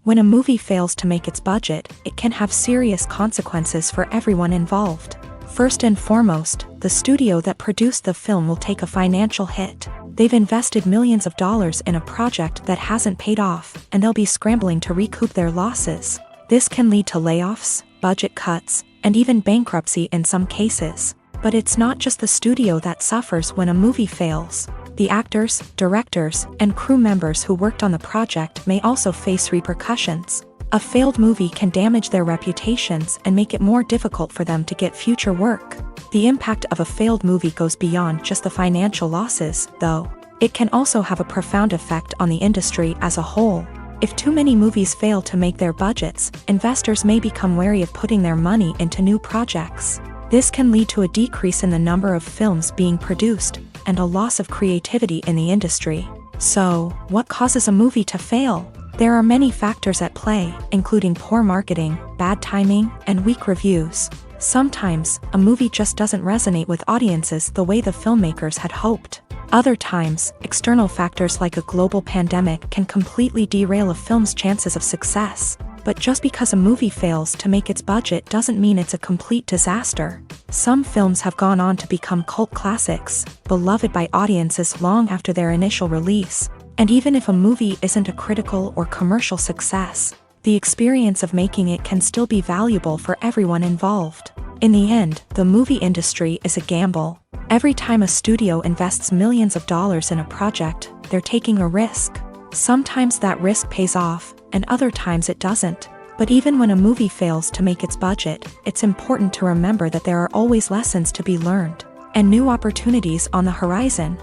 When a movie fails to make its budget, it can have serious consequences for everyone involved. First and foremost, the studio that produced the film will take a financial hit. They've invested millions of dollars in a project that hasn't paid off, and they'll be scrambling to recoup their losses. This can lead to layoffs, budget cuts, and even bankruptcy in some cases. But it's not just the studio that suffers when a movie fails. The actors, directors, and crew members who worked on the project may also face repercussions. A failed movie can damage their reputations and make it more difficult for them to get future work. The impact of a failed movie goes beyond just the financial losses, though. It can also have a profound effect on the industry as a whole. If too many movies fail to make their budgets, investors may become wary of putting their money into new projects. This can lead to a decrease in the number of films being produced, and a loss of creativity in the industry. So, what causes a movie to fail? There are many factors at play, including poor marketing, bad timing, and weak reviews. Sometimes, a movie just doesn't resonate with audiences the way the filmmakers had hoped. Other times, external factors like a global pandemic can completely derail a film's chances of success. But just because a movie fails to make its budget doesn't mean it's a complete disaster. Some films have gone on to become cult classics, beloved by audiences long after their initial release. And even if a movie isn't a critical or commercial success, the experience of making it can still be valuable for everyone involved. In the end, the movie industry is a gamble. Every time a studio invests millions of dollars in a project, they're taking a risk. Sometimes that risk pays off, and other times it doesn't. But even when a movie fails to make its budget, it's important to remember that there are always lessons to be learned, and new opportunities on the horizon.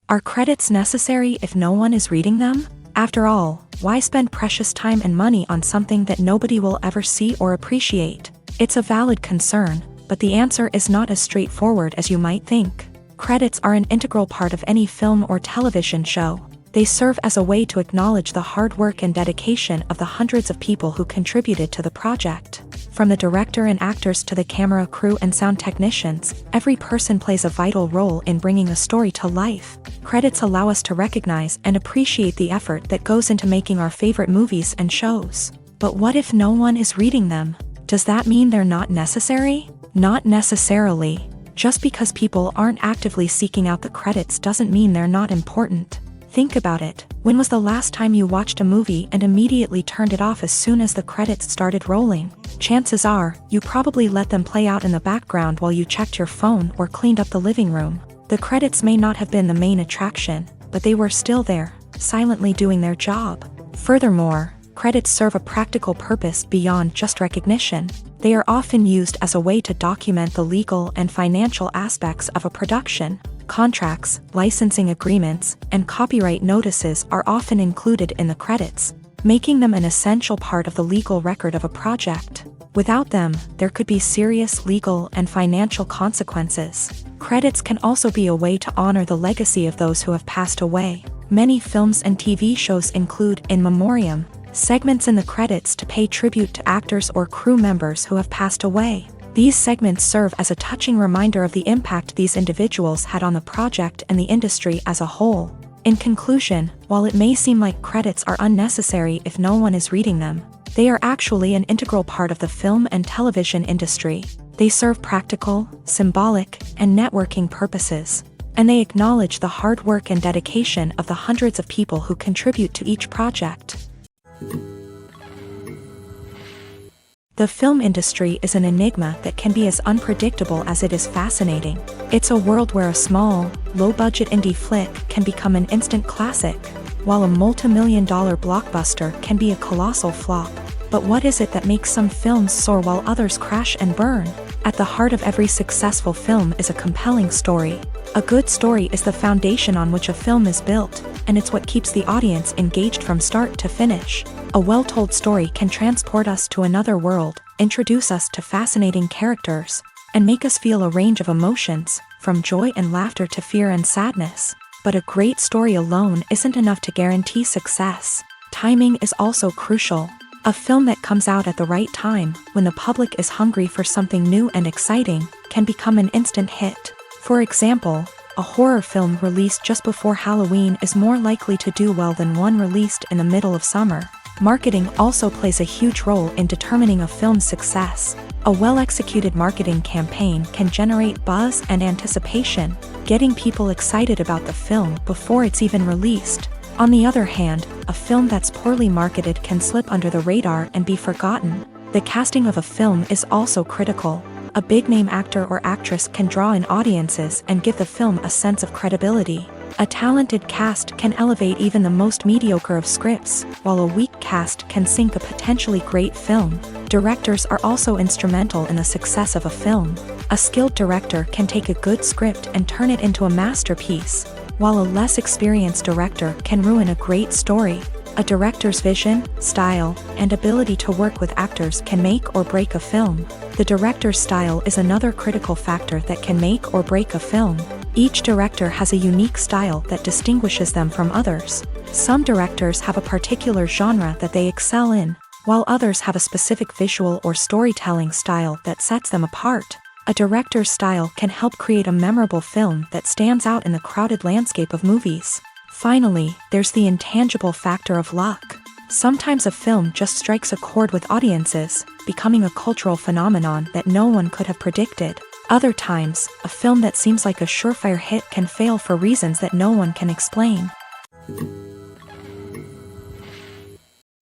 Are credits necessary if no one is reading them? After all, why spend precious time and money on something that nobody will ever see or appreciate? It's a valid concern, but the answer is not as straightforward as you might think. Credits are an integral part of any film or television show. They serve as a way to acknowledge the hard work and dedication of the hundreds of people who contributed to the project. From the director and actors to the camera crew and sound technicians, every person plays a vital role in bringing a story to life. Credits allow us to recognize and appreciate the effort that goes into making our favorite movies and shows. But what if no one is reading them? Does that mean they're not necessary? Not necessarily. Just because people aren't actively seeking out the credits doesn't mean they're not important. Think about it. When was the last time you watched a movie and immediately turned it off as soon as the credits started rolling? Chances are, you probably let them play out in the background while you checked your phone or cleaned up the living room. The credits may not have been the main attraction, but they were still there, silently doing their job. Furthermore, credits serve a practical purpose beyond just recognition. They are often used as a way to document the legal and financial aspects of a production. Contracts, licensing agreements, and copyright notices are often included in the credits, making them an essential part of the legal record of a project. Without them, there could be serious legal and financial consequences. Credits can also be a way to honor the legacy of those who have passed away. Many films and TV shows include in memoriam segments in the credits to pay tribute to actors or crew members who have passed away. These segments serve as a touching reminder of the impact these individuals had on the project and the industry as a whole. In conclusion, while it may seem like credits are unnecessary if no one is reading them, they are actually an integral part of the film and television industry. They serve practical, symbolic, and networking purposes, and they acknowledge the hard work and dedication of the hundreds of people who contribute to each project. The film industry is an enigma that can be as unpredictable as it is fascinating. It's a world where a small, low-budget indie flick can become an instant classic, while a multi-million-dollar blockbuster can be a colossal flop. But what is it that makes some films soar while others crash and burn? At the heart of every successful film is a compelling story. A good story is the foundation on which a film is built, and it's what keeps the audience engaged from start to finish. A well-told story can transport us to another world, introduce us to fascinating characters, and make us feel a range of emotions, from joy and laughter to fear and sadness. But a great story alone isn't enough to guarantee success. Timing is also crucial. A film that comes out at the right time, when the public is hungry for something new and exciting, can become an instant hit. For example, a horror film released just before Halloween is more likely to do well than one released in the middle of summer. Marketing also plays a huge role in determining a film's success. A well-executed marketing campaign can generate buzz and anticipation, getting people excited about the film before it's even released. On the other hand, a film that's poorly marketed can slip under the radar and be forgotten. The casting of a film is also critical. A big-name actor or actress can draw in audiences and give the film a sense of credibility. A talented cast can elevate even the most mediocre of scripts, while a weak cast can sink a potentially great film. Directors are also instrumental in the success of a film. A skilled director can take a good script and turn it into a masterpiece, while a less experienced director can ruin a great story. A director's vision, style, and ability to work with actors can make or break a film. The director's style is another critical factor that can make or break a film. Each director has a unique style that distinguishes them from others. Some directors have a particular genre that they excel in, while others have a specific visual or storytelling style that sets them apart. A director's style can help create a memorable film that stands out in the crowded landscape of movies. Finally, there's the intangible factor of luck. Sometimes a film just strikes a chord with audiences, becoming a cultural phenomenon that no one could have predicted. Other times, a film that seems like a surefire hit can fail for reasons that no one can explain.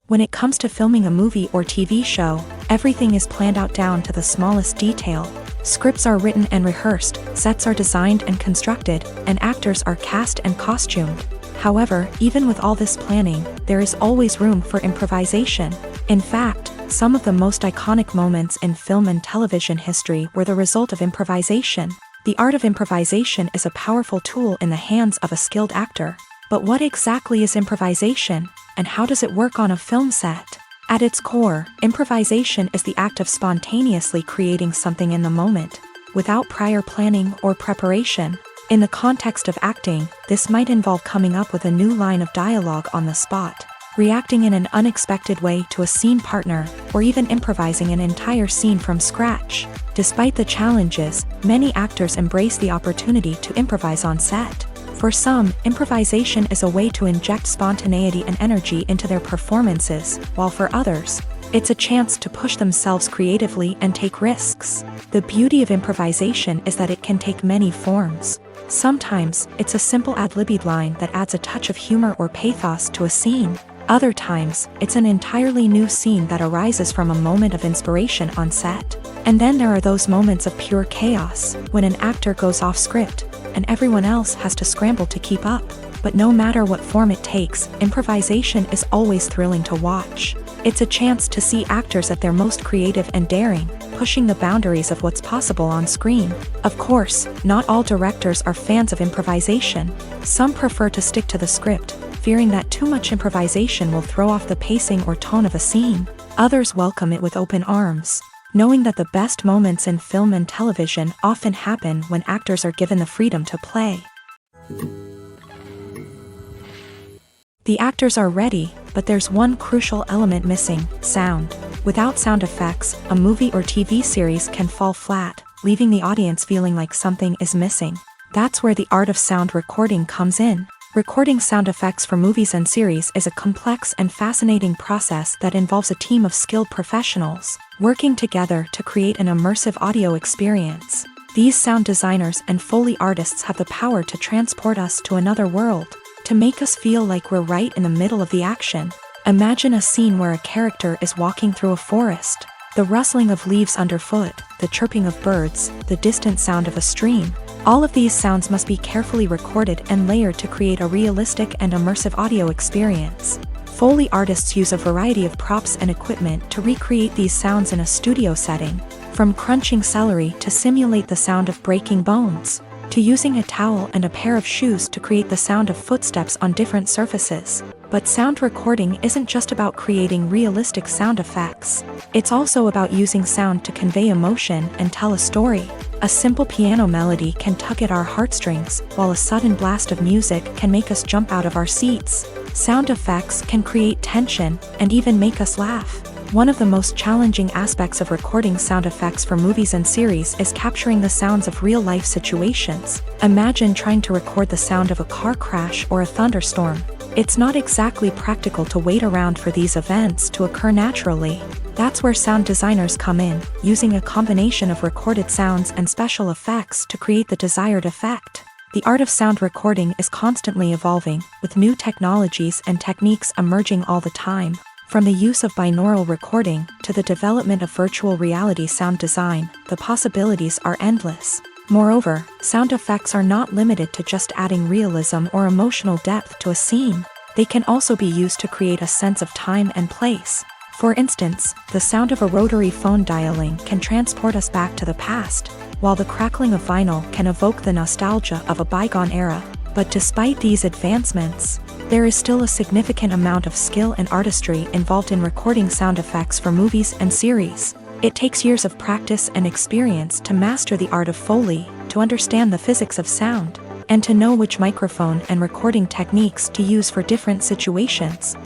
When it comes to filming a movie or TV show, everything is planned out down to the smallest detail. Scripts are written and rehearsed, sets are designed and constructed, and actors are cast and costumed. However, even with all this planning, there is always room for improvisation. In fact, some of the most iconic moments in film and television history were the result of improvisation. The art of improvisation is a powerful tool in the hands of a skilled actor. But what exactly is improvisation, and how does it work on a film set? At its core, improvisation is the act of spontaneously creating something in the moment, without prior planning or preparation. In the context of acting, this might involve coming up with a new line of dialogue on the spot, reacting in an unexpected way to a scene partner, or even improvising an entire scene from scratch. Despite the challenges, many actors embrace the opportunity to improvise on set. For some, improvisation is a way to inject spontaneity and energy into their performances, while for others, it's a chance to push themselves creatively and take risks. The beauty of improvisation is that it can take many forms. Sometimes, it's a simple ad-libbed line that adds a touch of humor or pathos to a scene. Other times, it's an entirely new scene that arises from a moment of inspiration on set. And then there are those moments of pure chaos, when an actor goes off script, and everyone else has to scramble to keep up. But no matter what form it takes, improvisation is always thrilling to watch. It's a chance to see actors at their most creative and daring, pushing the boundaries of what's possible on screen. Of course, not all directors are fans of improvisation. Some prefer to stick to the script, fearing that too much improvisation will throw off the pacing or tone of a scene. Others welcome it with open arms, knowing that the best moments in film and television often happen when actors are given the freedom to play. The actors are ready, but there's one crucial element missing: sound. Without sound effects, a movie or TV series can fall flat, leaving the audience feeling like something is missing. That's where the art of sound recording comes in. Recording sound effects for movies and series is a complex and fascinating process that involves a team of skilled professionals working together to create an immersive audio experience. These sound designers and Foley artists have the power to transport us to another world, to make us feel like we're right in the middle of the action. Imagine a scene where a character is walking through a forest. The rustling of leaves underfoot, the chirping of birds, the distant sound of a stream. All of these sounds must be carefully recorded and layered to create a realistic and immersive audio experience. Foley artists use a variety of props and equipment to recreate these sounds in a studio setting, from crunching celery to simulate the sound of breaking bones, to using a towel and a pair of shoes to create the sound of footsteps on different surfaces. But sound recording isn't just about creating realistic sound effects. It's also about using sound to convey emotion and tell a story. A simple piano melody can tug at our heartstrings, while a sudden blast of music can make us jump out of our seats. Sound effects can create tension and even make us laugh. One of the most challenging aspects of recording sound effects for movies and series is capturing the sounds of real-life situations. Imagine trying to record the sound of a car crash or a thunderstorm. It's not exactly practical to wait around for these events to occur naturally. That's where sound designers come in, using a combination of recorded sounds and special effects to create the desired effect. The art of sound recording is constantly evolving, with new technologies and techniques emerging all the time. From the use of binaural recording to the development of virtual reality sound design, the possibilities are endless. Moreover, sound effects are not limited to just adding realism or emotional depth to a scene. They can also be used to create a sense of time and place. For instance, the sound of a rotary phone dialing can transport us back to the past, while the crackling of vinyl can evoke the nostalgia of a bygone era. But despite these advancements, there is still a significant amount of skill and artistry involved in recording sound effects for movies and series. It takes years of practice and experience to master the art of Foley, to understand the physics of sound, and to know which microphone and recording techniques to use for different situations.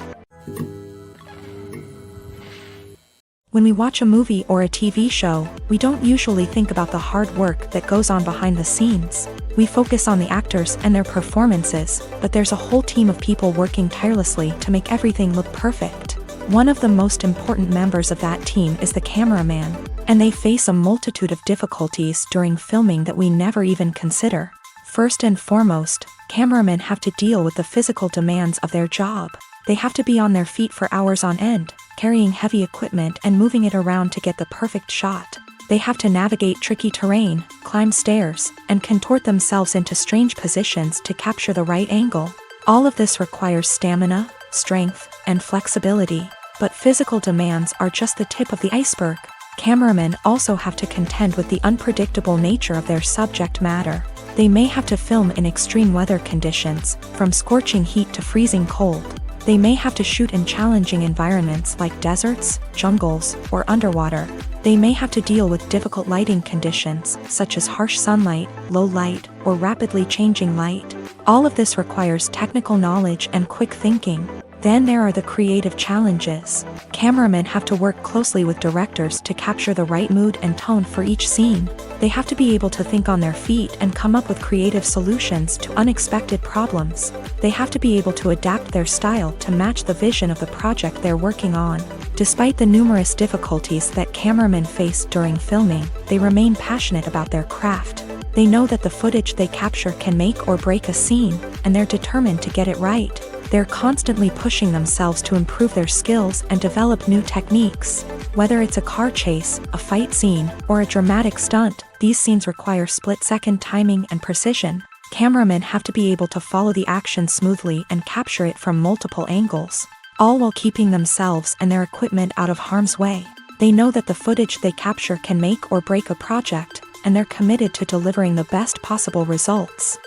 When we watch a movie or a TV show, we don't usually think about the hard work that goes on behind the scenes. We focus on the actors and their performances, but there's a whole team of people working tirelessly to make everything look perfect. One of the most important members of that team is the cameraman, and they face a multitude of difficulties during filming that we never even consider. First and foremost, cameramen have to deal with the physical demands of their job. They have to be on their feet for hours on end, carrying heavy equipment and moving it around to get the perfect shot. They have to navigate tricky terrain, climb stairs, and contort themselves into strange positions to capture the right angle. All of this requires stamina, strength, and flexibility. But physical demands are just the tip of the iceberg. Cameramen also have to contend with the unpredictable nature of their subject matter. They may have to film in extreme weather conditions, from scorching heat to freezing cold. They may have to shoot in challenging environments like deserts, jungles, or underwater. They may have to deal with difficult lighting conditions, such as harsh sunlight, low light, or rapidly changing light. All of this requires technical knowledge and quick thinking. Then there are the creative challenges. Cameramen have to work closely with directors to capture the right mood and tone for each scene. They have to be able to think on their feet and come up with creative solutions to unexpected problems. They have to be able to adapt their style to match the vision of the project they're working on. Despite the numerous difficulties that cameramen face during filming, they remain passionate about their craft. They know that the footage they capture can make or break a scene, and they're determined to get it right. They're constantly pushing themselves to improve their skills and develop new techniques. Whether it's a car chase, a fight scene, or a dramatic stunt, these scenes require split-second timing and precision. Cameramen have to be able to follow the action smoothly and capture it from multiple angles, all while keeping themselves and their equipment out of harm's way. They know that the footage they capture can make or break a project, and they're committed to delivering the best possible results.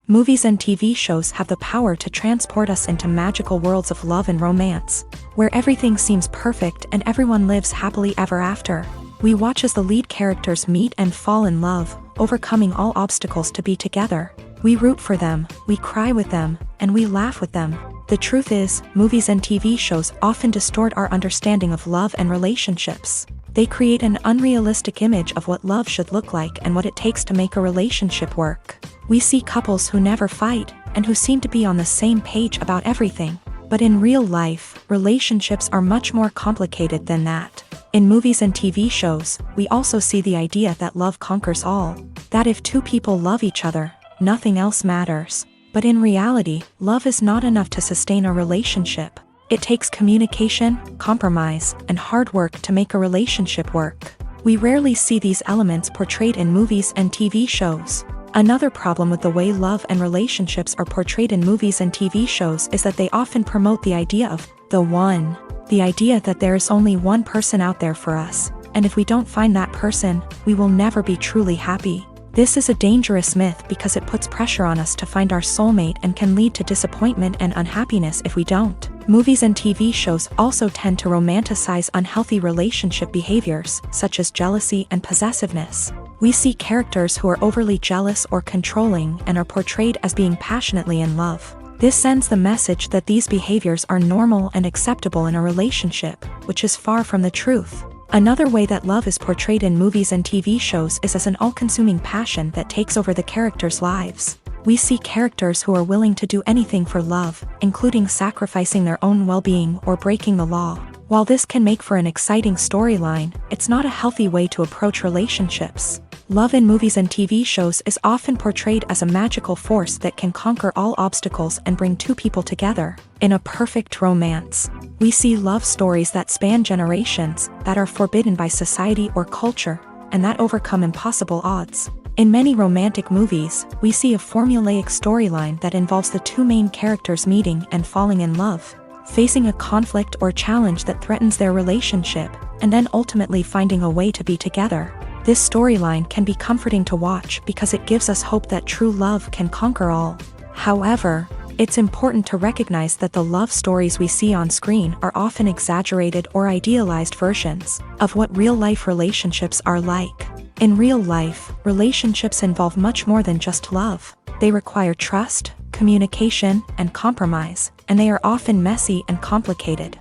Movies and TV shows have the power to transport us into magical worlds of love and romance, where everything seems perfect and everyone lives happily ever after. We watch as the lead characters meet and fall in love, overcoming all obstacles to be together. We root for them, we cry with them, and we laugh with them. The truth is, movies and TV shows often distort our understanding of love and relationships. They create an unrealistic image of what love should look like and what it takes to make a relationship work. We see couples who never fight, and who seem to be on the same page about everything. But in real life, relationships are much more complicated than that. In movies and TV shows, we also see the idea that love conquers all. That if two people love each other, nothing else matters. But in reality, love is not enough to sustain a relationship. It takes communication, compromise, and hard work to make a relationship work. We rarely see these elements portrayed in movies and TV shows. Another problem with the way love and relationships are portrayed in movies and TV shows is that they often promote the idea of the one. The idea that there is only one person out there for us, and if we don't find that person, we will never be truly happy. This is a dangerous myth because it puts pressure on us to find our soulmate and can lead to disappointment and unhappiness if we don't. Movies and TV shows also tend to romanticize unhealthy relationship behaviors, such as jealousy and possessiveness. We see characters who are overly jealous or controlling and are portrayed as being passionately in love. This sends the message that these behaviors are normal and acceptable in a relationship, which is far from the truth. Another way that love is portrayed in movies and TV shows is as an all-consuming passion that takes over the characters' lives. We see characters who are willing to do anything for love, including sacrificing their own well-being or breaking the law. While this can make for an exciting storyline, it's not a healthy way to approach relationships. Love in movies and TV shows is often portrayed as a magical force that can conquer all obstacles and bring two people together. In a perfect romance, we see love stories that span generations, that are forbidden by society or culture, and that overcome impossible odds. In many romantic movies, we see a formulaic storyline that involves the two main characters meeting and falling in love, facing a conflict or challenge that threatens their relationship, and then ultimately finding a way to be together. This storyline can be comforting to watch because it gives us hope that true love can conquer all. However, it's important to recognize that the love stories we see on screen are often exaggerated or idealized versions of what real-life relationships are like. In real life, relationships involve much more than just love. They require trust, communication, and compromise, and they are often messy and complicated.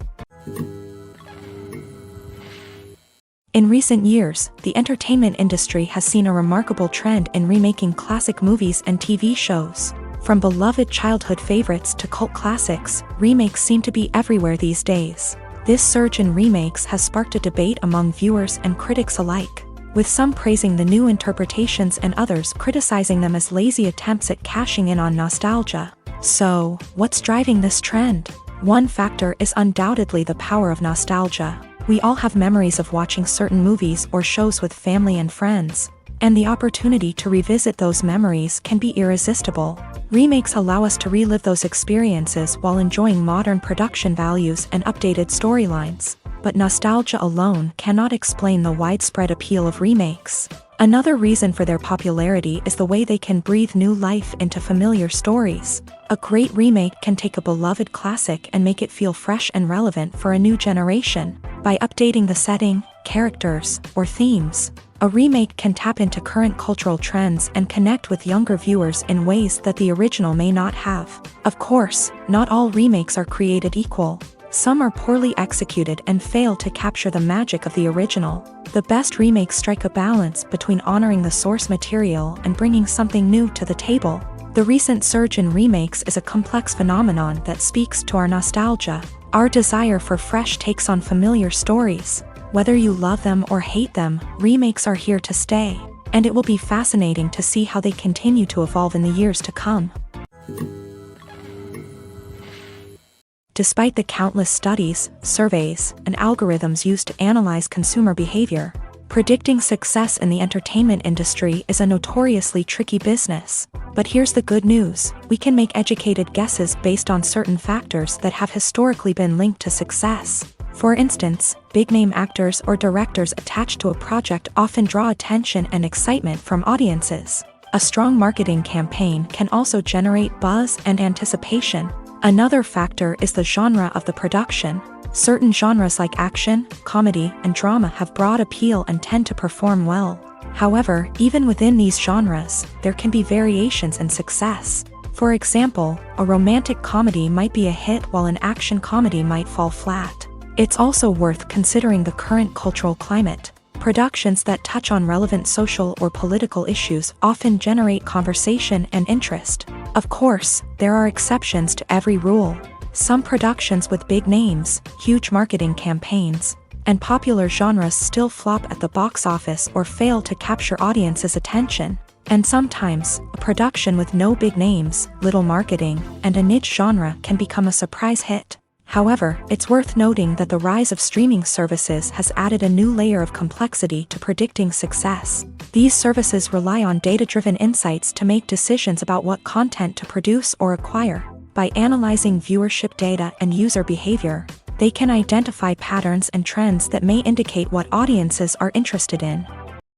In recent years, the entertainment industry has seen a remarkable trend in remaking classic movies and TV shows. From beloved childhood favorites to cult classics, remakes seem to be everywhere these days. This surge in remakes has sparked a debate among viewers and critics alike, with some praising the new interpretations and others criticizing them as lazy attempts at cashing in on nostalgia. So, what's driving this trend? One factor is undoubtedly the power of nostalgia. We all have memories of watching certain movies or shows with family and friends, and the opportunity to revisit those memories can be irresistible. Remakes allow us to relive those experiences while enjoying modern production values and updated storylines. But nostalgia alone cannot explain the widespread appeal of remakes. Another reason for their popularity is the way they can breathe new life into familiar stories. A great remake can take a beloved classic and make it feel fresh and relevant for a new generation. By updating the setting, characters, or themes, a remake can tap into current cultural trends and connect with younger viewers in ways that the original may not have. Of course, not all remakes are created equal. Some are poorly executed and fail to capture the magic of the original. The best remakes strike a balance between honoring the source material and bringing something new to the table. The recent surge in remakes is a complex phenomenon that speaks to our nostalgia, our desire for fresh takes on familiar stories. Whether you love them or hate them, remakes are here to stay, and it will be fascinating to see how they continue to evolve in the years to come. Despite the countless studies, surveys, and algorithms used to analyze consumer behavior, predicting success in the entertainment industry is a notoriously tricky business. But here's the good news: we can make educated guesses based on certain factors that have historically been linked to success. For instance, big-name actors or directors attached to a project often draw attention and excitement from audiences. A strong marketing campaign can also generate buzz and anticipation. Another factor is the genre of the production. Certain genres like action, comedy, and drama have broad appeal and tend to perform well. However, even within these genres, there can be variations in success. For example, a romantic comedy might be a hit while an action comedy might fall flat. It's also worth considering the current cultural climate. Productions that touch on relevant social or political issues often generate conversation and interest. Of course, there are exceptions to every rule. Some productions with big names, huge marketing campaigns, and popular genres still flop at the box office or fail to capture audiences' attention. And sometimes, a production with no big names, little marketing, and a niche genre can become a surprise hit. However, it's worth noting that the rise of streaming services has added a new layer of complexity to predicting success. These services rely on data-driven insights to make decisions about what content to produce or acquire. By analyzing viewership data and user behavior, they can identify patterns and trends that may indicate what audiences are interested in.